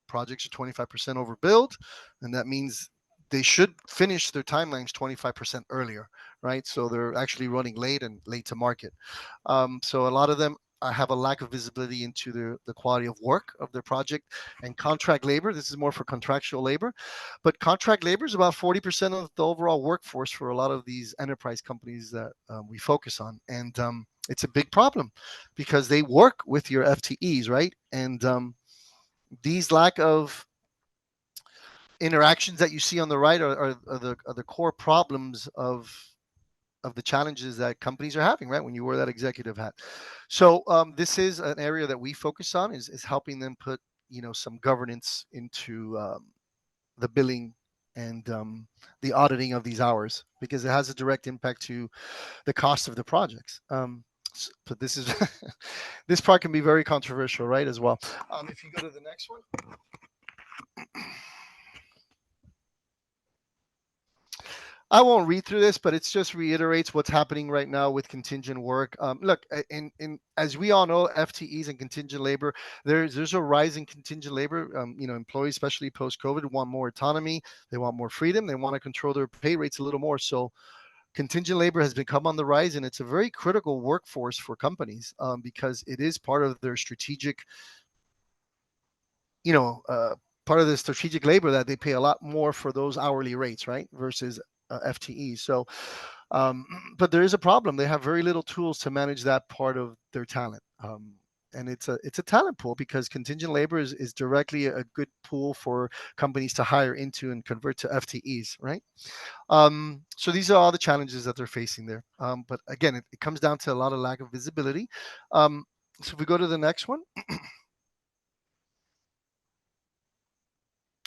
Projects are 25% overbilled, and that means they should finish their timelines 25% earlier, right? So they're actually running late and late to market. So a lot of them have a lack of visibility into the quality of work of their project. And contract labor, this is more for contractual labor, but contract labor is about 40% of the overall workforce for a lot of these enterprise companies that we focus on. And it's a big problem because they work with your FTEs, right? And these lack of interactions that you see on the right are the core problems of the challenges that companies are having, right, when you wear that executive hat. So this is an area that we focus on, is helping them put some governance into the billing and the auditing of these hours, because it has a direct impact to the cost of the projects. But this is this part can be very controversial, right, as well. If you go to the next one. I won't read through this, but it just reiterates what's happening right now with contingent work. Look, as we all know, FTEs and contingent labor, there's a rise in contingent labor. Employees, especially post-COVID, want more autonomy. They want more freedom. They want to control their pay rates a little more. So contingent labor has become on the rise, and it's a very critical workforce for companies because it is part of their strategic, part of the strategic labor that they pay a lot more for those hourly rates, right, versus FTE. So, but there is a problem. They have very little tools to manage that part of their talent. And it's a talent pool, because contingent labor is directly a good pool for companies to hire into and convert to FTEs, right? So these are all the challenges that they're facing there. But again, it comes down to a lot of lack of visibility. So if we go to the next one.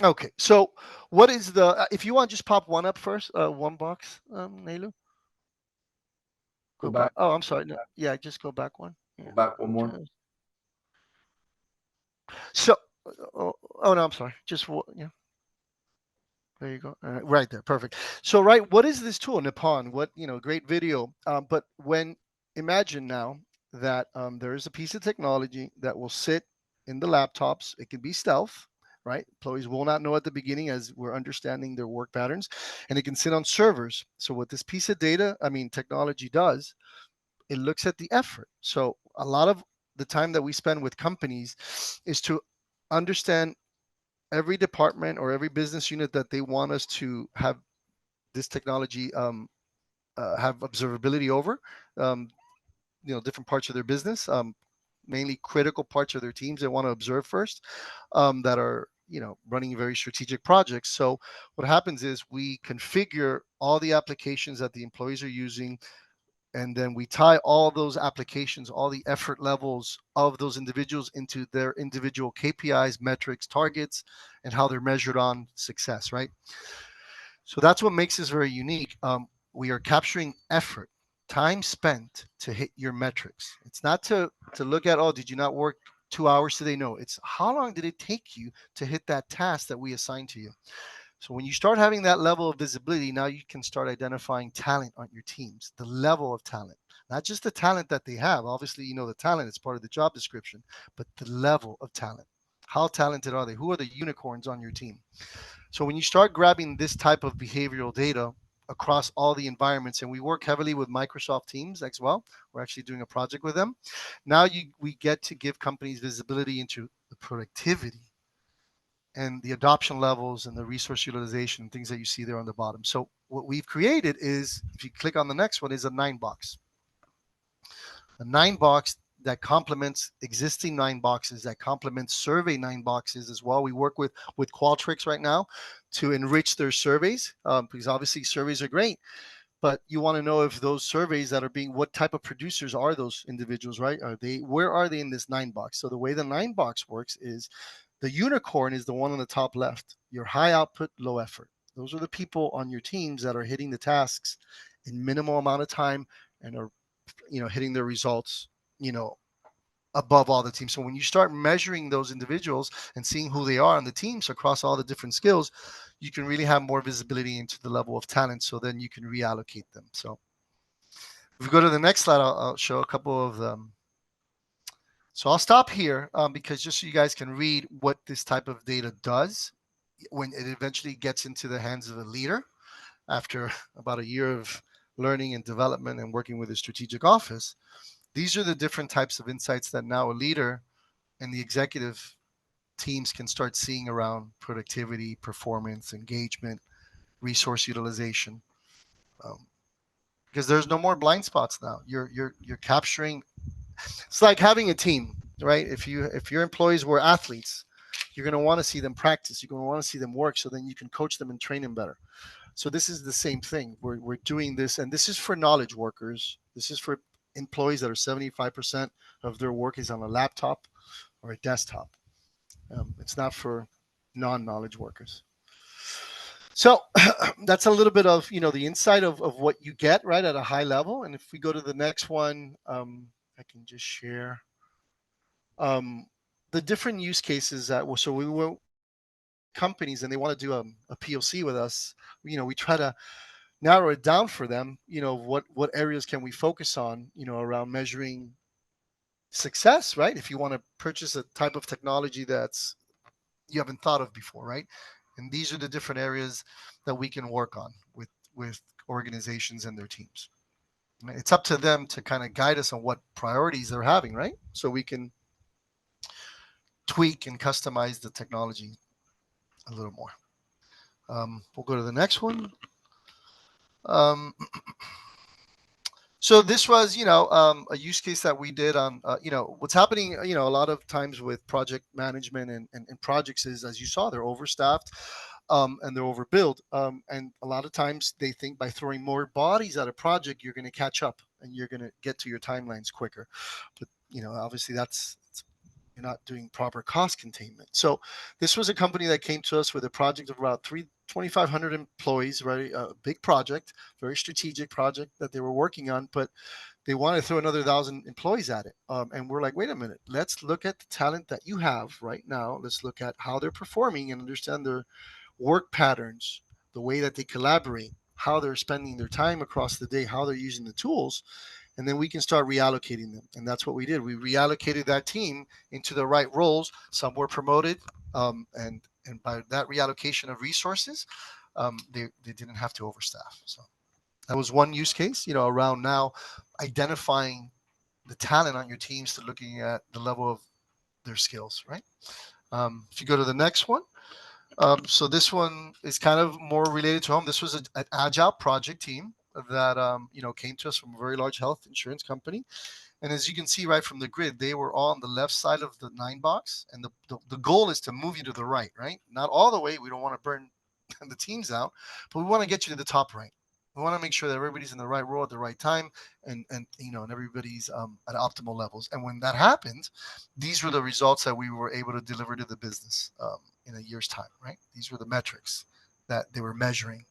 Okay, so what is the, if you want, just pop one up first, one box, Nelu. Go back. Oh, I'm sorry. No, yeah, just go back one. Go back one more. So, no, I'm sorry. Just yeah. There you go. Right there, perfect. So, right, what is this tool, Nippon? What, great video. But imagine now that there is a piece of technology that will sit in the laptops. It can be stealth, right? Employees will not know at the beginning as we're understanding their work patterns, and it can sit on servers. So what this piece of technology does, it looks at the effort. So a lot of the time that we spend with companies is to understand every department or every business unit that they want us to have this technology have observability over, different parts of their business, mainly critical parts of their teams they want to observe first, that are running very strategic projects. So what happens is we configure all the applications that the employees are using, and then we tie all those applications, all the effort levels of those individuals into their individual KPIs, metrics, targets, and how they're measured on success, right? So that's what makes this very unique. We are capturing effort, time spent to hit your metrics. It's not to look at, oh, did you not work 2 hours today? No, it's how long did it take you to hit that task that we assigned to you. So when you start having that level of visibility, now you can start identifying talent on your teams, the level of talent, not just the talent that they have. Obviously, the talent is part of the job description, but the level of talent. How talented are they? Who are the unicorns on your team? So when you start grabbing this type of behavioral data across all the environments, and we work heavily with Microsoft Teams as well. We're actually doing a project with them. Now we get to give companies visibility into the productivity and the adoption levels and the resource utilization, things that you see there on the bottom. So what we've created is, if you click on the next one, is a 9-box. A 9-box that complements existing 9 boxes, that complements survey 9 boxes as well. We work with Qualtrics right now to enrich their surveys, because obviously surveys are great, but you want to know if those surveys that are being, what type of producers are those individuals, right? Where are they in this 9-box? So the way the 9-box works is the unicorn is the one on the top left, your high output, low effort. Those are the people on your teams that are hitting the tasks in minimal amount of time and are, hitting their results, above all the teams. So when you start measuring those individuals and seeing who they are on the teams across all the different skills, you can really have more visibility into the level of talent. So then you can reallocate them. So if we go to the next slide, I'll show a couple of them. So I'll stop here because just so you guys can read what this type of data does when it eventually gets into the hands of a leader after about a year of learning and development and working with a strategic office. These are the different types of insights that now a leader and the executive teams can start seeing around productivity, performance, engagement, resource utilization, because there's no more blind spots now. You're capturing. It's like having a team, right? If your employees were athletes, you're going to want to see them practice. You're going to want to see them work, so then you can coach them and train them better. So this is the same thing. We're doing this, and this is for knowledge workers. This is for employees that are 75% of their work is on a laptop or a desktop. It's not for non-knowledge workers. So that's a little bit of the insight of what you get right at a high level. And if we go to the next one, I can just share the different use cases that so we were companies and they want to do a POC with us. We try to narrow it down for them. What areas can we focus on? Around measuring success, right? If you want to purchase a type of technology that's you haven't thought of before, right? And these are the different areas that we can work on with organizations and their teams. It's up to them to kind of guide us on what priorities they're having, right? So we can tweak and customize the technology a little more. We'll go to the next one. So this was, a use case that we did on, what's happening, a lot of times with project management and projects is, as you saw, they're overstaffed and they're overbilled. And a lot of times they think by throwing more bodies at a project, you're going to catch up and you're going to get to your timelines quicker. But, obviously you're not doing proper cost containment. So this was a company that came to us with a project of about 2,500 employees, right? A big project, very strategic project that they were working on, but they wanted to throw another 1,000 employees at it. And we're like, wait a minute, let's look at the talent that you have right now. Let's look at how they're performing and understand their work patterns, the way that they collaborate, how they're spending their time across the day, how they're using the tools. And then we can start reallocating them. And that's what we did. We reallocated that team into the right roles. Some were promoted. And by that reallocation of resources, they didn't have to overstaff. So that was one use case, around now identifying the talent on your teams to looking at the level of their skills, right? If you go to the next one. So this one is kind of more related to home. This was an Agile project team that came to us from a very large health insurance company. And as you can see right from the grid, they were all on the left side of the 9-box. And the goal is to move you to the right? Not all the way. We don't want to burn the teams out, but we want to get you to the top right. We want to make sure that everybody's in the right role at the right time and everybody's at optimal levels. And when that happened, these were the results that we were able to deliver to the business in a year's time, right? These were the metrics that they were measuring,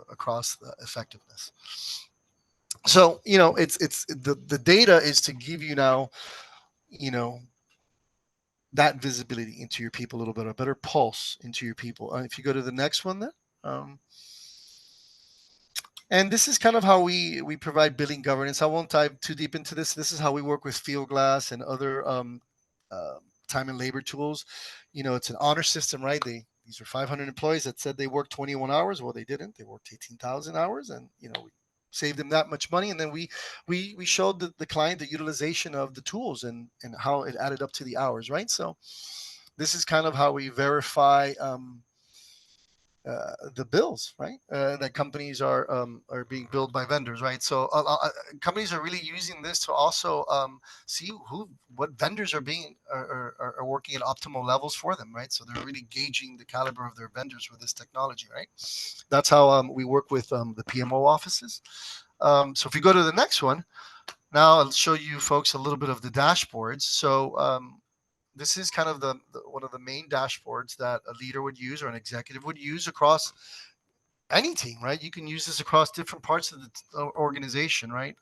across the effectiveness. So, it's the data is to give you now, that visibility into your people a little bit, a better pulse into your people. If you go to the next one then. And this is kind of how we provide billing governance. I won't dive too deep into this. This is how we work with Fieldglass and other time and labor tools. It's an honor system, right? These are 500 employees that said they worked 21 hours. Well, they didn't. They worked 18,000 hours, and we saved them that much money. And then we showed the client the utilization of the tools and how it added up to the hours, right? So this is kind of how we verify the bills, right? That companies are being billed by vendors, right? So companies are really using this to also see what vendors are working at optimal levels for them, right? So they're really gauging the caliber of their vendors with this technology, right? That's how we work with the PMO offices. So if you go to the next one, now I'll show you folks a little bit of the dashboards. So this is kind of the one of the main dashboards that a leader would use or an executive would use across any team, right? You can use this across different parts of the organization, right?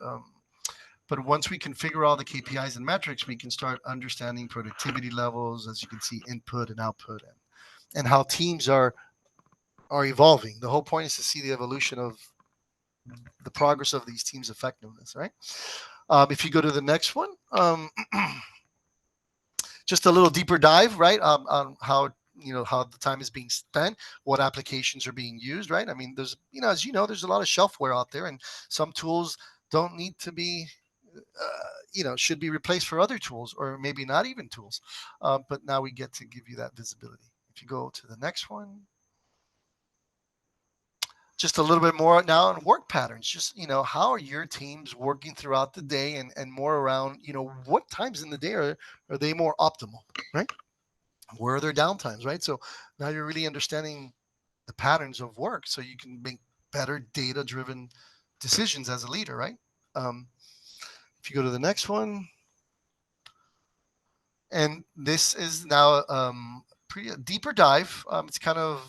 But once we configure all the KPIs and metrics, we can start understanding productivity levels, as you can see, input and output, and how teams are evolving. The whole point is to see the evolution of the progress of these teams' effectiveness, right? If you go to the next one, just a little deeper dive, right, on how how the time is being spent, what applications are being used, right? I mean, there's as you know, there's a lot of shelfware out there, and some tools don't need to be, should be replaced for other tools, or maybe not even tools. But now we get to give you that visibility. If you go to the next one, just a little bit more now on work patterns. Just how are your teams working throughout the day, and more around what times in the day are they more optimal, right? Where are their downtimes, right? So now you're really understanding the patterns of work, so you can make better data-driven decisions as a leader, right? If you go to the next one, and this is now pretty deeper dive. It's kind of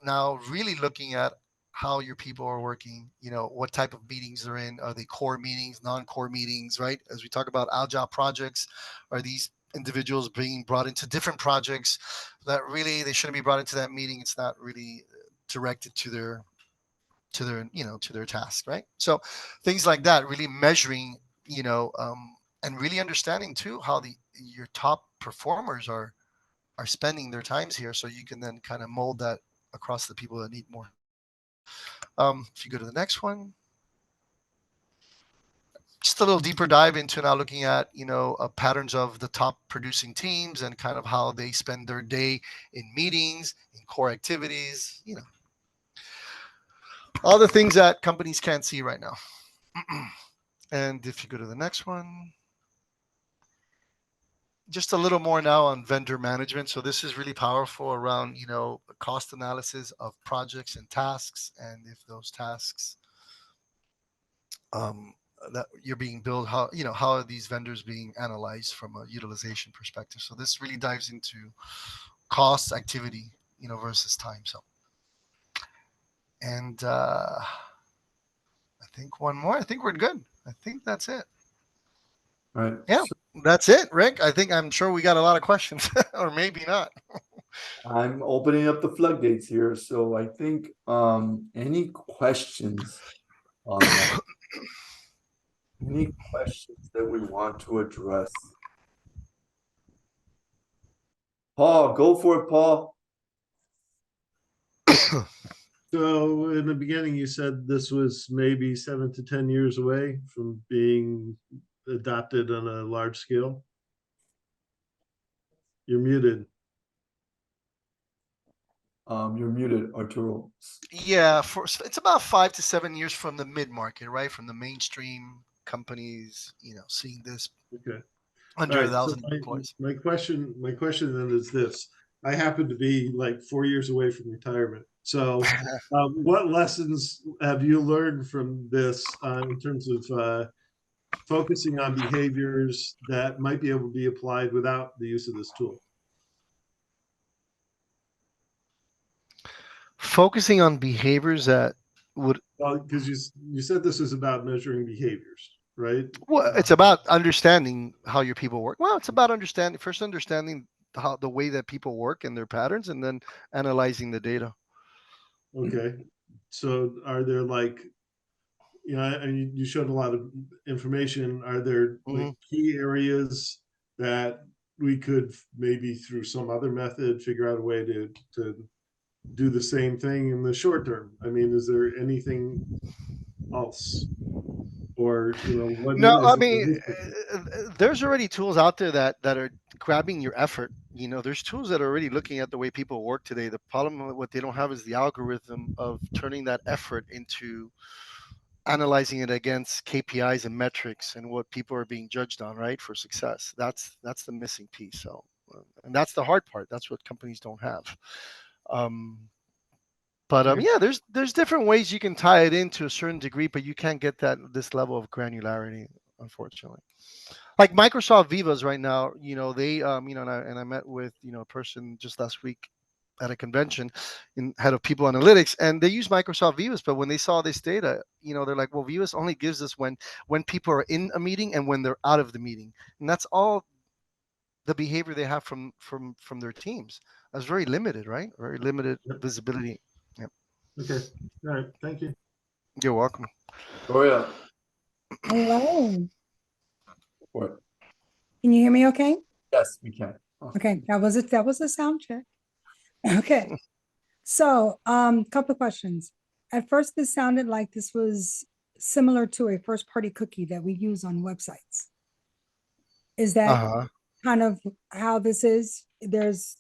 now really looking at how your people are working, what type of meetings they're in. Are they core meetings, non-core meetings, right? As we talk about agile projects, are these individuals being brought into different projects that really they shouldn't be brought into that meeting? It's not really directed to their to their task, right? So things like that, really measuring, and really understanding too how your top performers are spending their times here, so you can then kind of mold that across the people that need more. If you go to the next one, just a little deeper dive into now looking at patterns of the top producing teams and kind of how they spend their day in meetings, in core activities, all the things that companies can't see right now. And if you go to the next one, just a little more now on vendor management. So this is really powerful around cost analysis of projects and tasks, and if those tasks that you're being billed, how are these vendors being analyzed from a utilization perspective? So this really dives into cost, activity, versus time. So, and I think one more. I think we're good. I think that's it. All right. Yeah, that's it, Rick. I'm sure we got a lot of questions, or maybe not. I'm opening up the floodgates here. So I think any questions on that? Any questions that we want to address? Paul, go for it, Paul. So in the beginning, you said this was maybe 7 to 10 years away from being adopted on a large scale. You're muted. You're muted, Arturo. Yeah, it's about 5 to 7 years from the mid-market, right? From the mainstream companies, seeing this. Okay. Under right, 1,000 so employees. My question then is this: I happen to be like 4 years away from retirement. So, what lessons have you learned from this in terms of focusing on behaviors that might be able to be applied without the use of this tool? Focusing on behaviors that would. Well, because you said this is about measuring behaviors, right? Well, it's about understanding how your people work. Well, it's about understanding how the way that people work and their patterns, and then analyzing the data. Okay. So are there and you showed a lot of information. Are there key areas that we could maybe through some other method figure out a way to do the same thing in the short term? I mean, is there anything else? or what No, is I it? mean, there's already tools out there that are grabbing your effort. There's tools that are already looking at the way people work today. The problem with what they don't have is the algorithm of turning that effort into analyzing it against KPIs and metrics and what people are being judged on, right, for success. That's the missing piece. So, and that's the hard part. That's what companies don't have. Um, but yeah, there's different ways you can tie it in to a certain degree, but you can't get this level of granularity, unfortunately. Like Microsoft Vivas right now, they and I met with a person just last week at a convention in head of people analytics, and they use Microsoft Vivas, but when they saw this data, they're like, well, Vivas only gives us when people are in a meeting and when they're out of the meeting, and that's all the behavior they have from their teams. That's very limited, right? Very limited visibility. Yep. Okay. All right. Thank you. You're welcome. Oh yeah. Hello. What? Can you hear me okay? Yes, we can. Okay, that was it. That was a sound check. Okay. So, couple of questions. At first, this sounded like this was similar to a first-party cookie that we use on websites. Is that kind of how this is? There's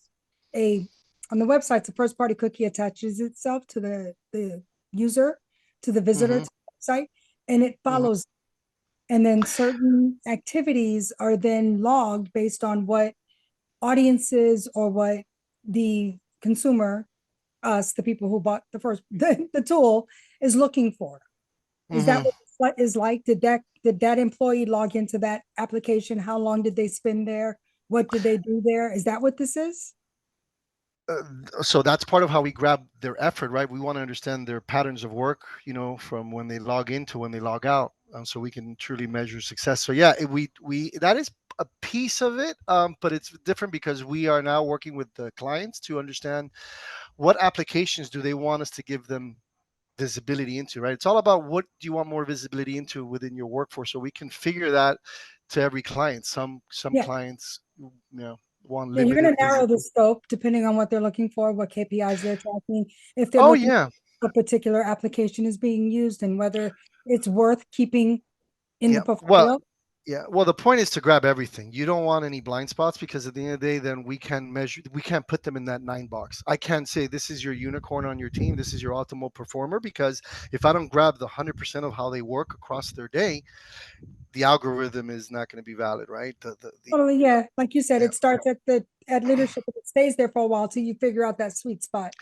on the website, the first-party cookie attaches itself to the user, to the visitor to the website, and it follows. And then certain activities are then logged based on what audiences or what the consumer, us, the people who bought the tool, is looking for. Is that what is like? Did that employee log into that application? How long did they spend there? What did they do there? Is that what this is? So that's part of how we grab their effort, right? We want to understand their patterns of work, from when they log in to when they log out, so we can truly measure success. So yeah, we that is a piece of it, but it's different because we are now working with the clients to understand what applications do they want us to give them visibility into, right? It's all about what do you want more visibility into within your workforce, so we can figure that to every client. Some clients, want Yeah, you're limited going to narrow the scope depending on what they're looking for, what KPIs they're tracking, if they're looking yeah, a particular application is being used, and whether it's worth keeping in the portfolio. Well, the point is to grab everything. You don't want any blind spots, because at the end of the day, then we can't put them in that 9 box. I can't say this is your unicorn on your team, this is your optimal performer, because if I don't grab the 100% of how they work across their day, the algorithm is not going to be valid, right? Totally, yeah. Like you said, it starts at leadership, and it stays there for a while till you figure out that sweet spot.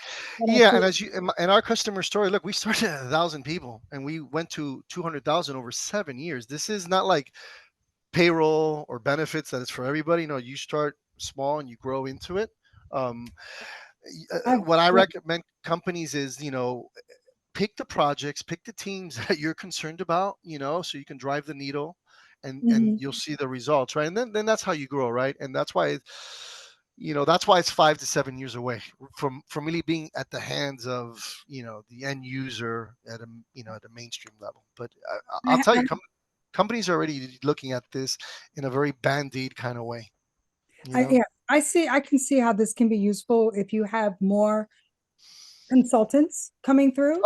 Yeah, and as in our customer story, look, we started at 1,000 people and we went to 200,000 over 7 years. This is not like payroll or benefits that is for everybody. No, you start small and you grow into it. What I recommend companies is, pick the projects, pick the teams that you're concerned about, so you can drive the needle, and you'll see the results, right? And then that's how you grow, right? And that's why it's 5 to 7 years away from really being at the hands of the end user at a mainstream level. But I'll tell you, companies are already looking at this in a very band-aid kind of way. I can see how this can be useful if you have more consultants coming through.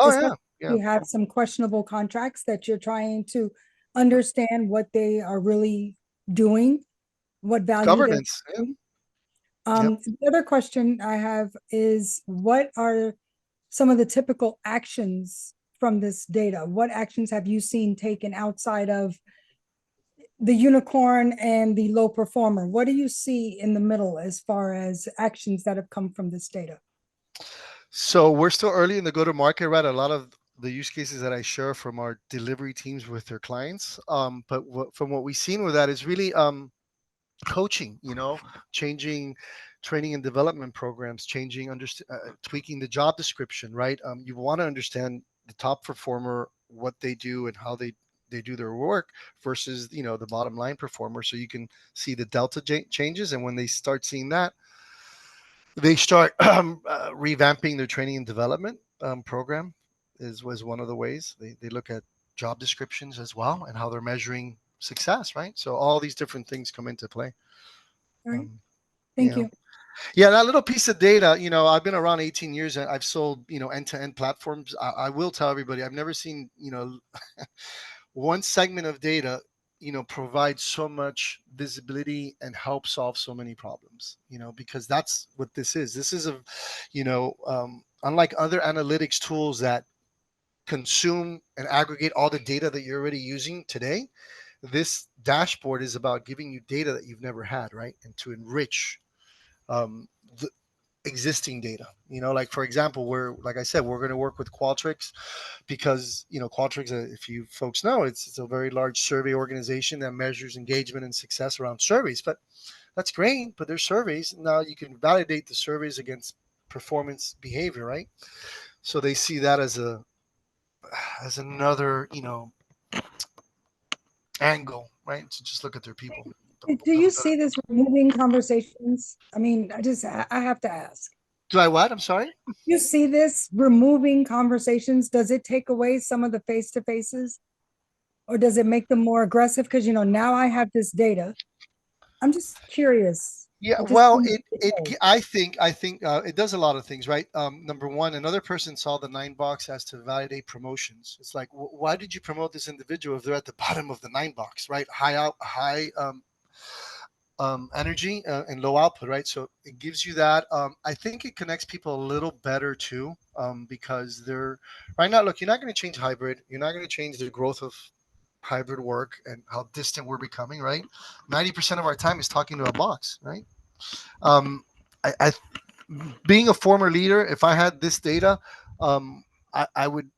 You have some questionable contracts that you're trying to understand what they are really doing, what value governance. The other question I have is, what are some of the typical actions from this data? What actions have you seen taken outside of the unicorn and the low performer? What do you see in the middle as far as actions that have come from this data? So we're still early in the go-to-market, right? A lot of the use cases that I share from our delivery teams with their clients. But from what we've seen with that is really coaching, changing training and development programs, tweaking the job description, right? You want to understand the top performer, what they do and how they do their work versus, the bottom line performer. So you can see the delta changes. And when they start seeing that, they start revamping their training and development program was one of the ways. They look at job descriptions as well and how they're measuring success, right? So all these different things come into play. All right. Thank you. Yeah, that little piece of data, I've been around 18 years and I've sold, end-to-end platforms. I will tell everybody, I've never seen, one segment of data, provides so much visibility and help solve so many problems, because that's what this is. This is unlike other analytics tools that consume and aggregate all the data that you're already using today, this dashboard is about giving you data that you've never had, right? And to enrich the existing data. Like for example, like I said, we're going to work with Qualtrics because Qualtrics, if you folks know, it's a very large survey organization that measures engagement and success around surveys. But that's great, but there's surveys. Now you can validate the surveys against performance behavior, right? So they see that as another angle, right? To just look at their people. Do you see this removing conversations? I mean, I have to ask. Do I what? I'm sorry? You see this removing conversations? Does it take away some of the face-to-faces? Or does it make them more aggressive? Because, now I have this data. I'm just curious. Yeah, well, I think it does a lot of things, right? Number one, another person saw the 9 box as to validate promotions. It's like, why did you promote this individual if they're at the bottom of the 9 box, right? High energy and low output, right? So it gives you that. I think it connects people a little better too, because they're right now. Look, you're not going to change hybrid. You're not going to change the growth of hybrid work and how distant we're becoming, right? 90% of our time is talking to a box, right? I being a former leader, if I had this data, I would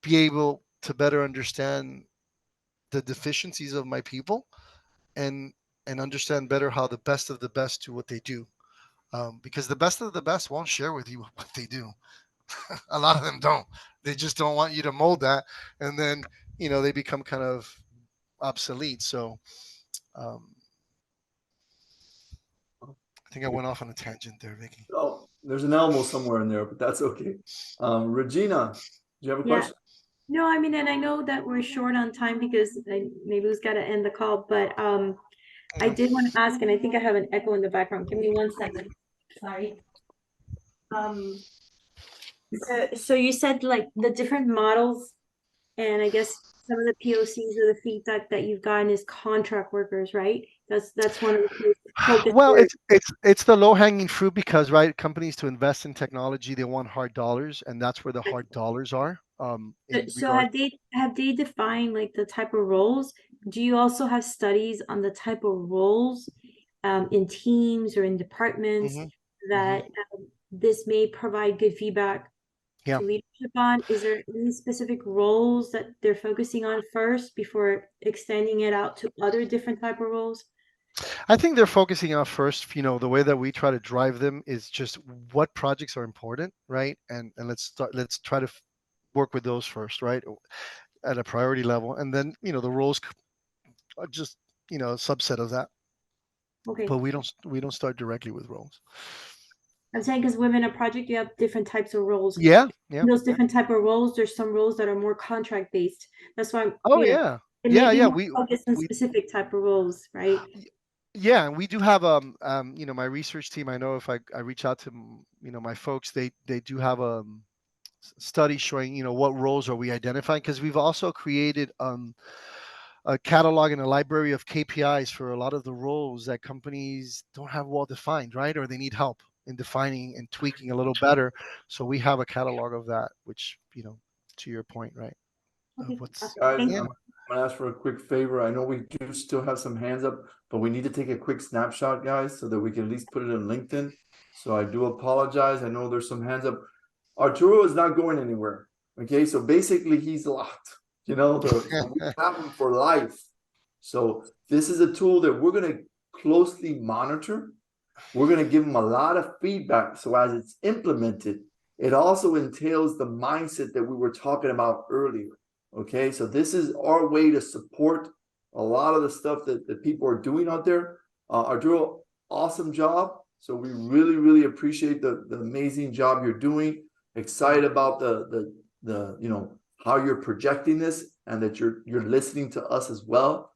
be able to better understand the deficiencies of my people and understand better how the best of the best do what they do. Because the best of the best won't share with you what they do. A lot of them don't. They just don't want you to mold that, and then they become kind of obsolete. So I think I went off on a tangent there, Vicky. Oh, there's an Elmo somewhere in there, but that's okay. Regina, do you have a question? No, I mean, and I know that we're short on time because maybe we've got to end the call, but I did want to ask, and I think I have an echo in the background. Give me 1 second. Sorry. So you said like the different models, and I guess some of the POCs or the feedback that you've gotten is contract workers, right? That's one of the focus. Well, it's the low hanging fruit because, right, companies to invest in technology, they want hard dollars, and that's where the hard dollars are. So have they defined like the type of roles? Do you also have studies on the type of roles in teams or in departments that this may provide good feedback to leadership on? Is there any specific roles that they're focusing on first before extending it out to other different type of roles? I think they're focusing on first, the way that we try to drive them is just what projects are important, right? And let's try to work with those first, right? At a priority level. And then, the roles are just, a subset of that. Okay. But we don't start directly with roles. I'm saying because within a project, you have different types of roles. Yeah. Those different type of roles, there's some roles that are more contract based. That's why we focus on specific type of roles, right? Yeah, and we do have my research team. I know if I reach out to my folks, they do have a study showing what roles are we identifying, because we've also created a catalog and a library of KPIs for a lot of the roles that companies don't have well defined, right? Or they need help in defining and tweaking a little better. So we have a catalog of that, which, to your point, right? Guys, I'm gonna ask for a quick favor. I know we do still have some hands up, but we need to take a quick snapshot, guys, so that we can at least put it in LinkedIn. So I do apologize. I know there's some hands up. Arturo is not going anywhere. Okay, so basically he's locked. We have him for life. So this is a tool that we're gonna closely monitor. We're gonna give him a lot of feedback. So as it's implemented, it also entails the mindset that we were talking about earlier. Okay, so this is our way to support a lot of the stuff that people are doing out there. Arturo, awesome job. So we really, really appreciate the amazing job you're doing. Excited about the how you're projecting this and that you're listening to us as well.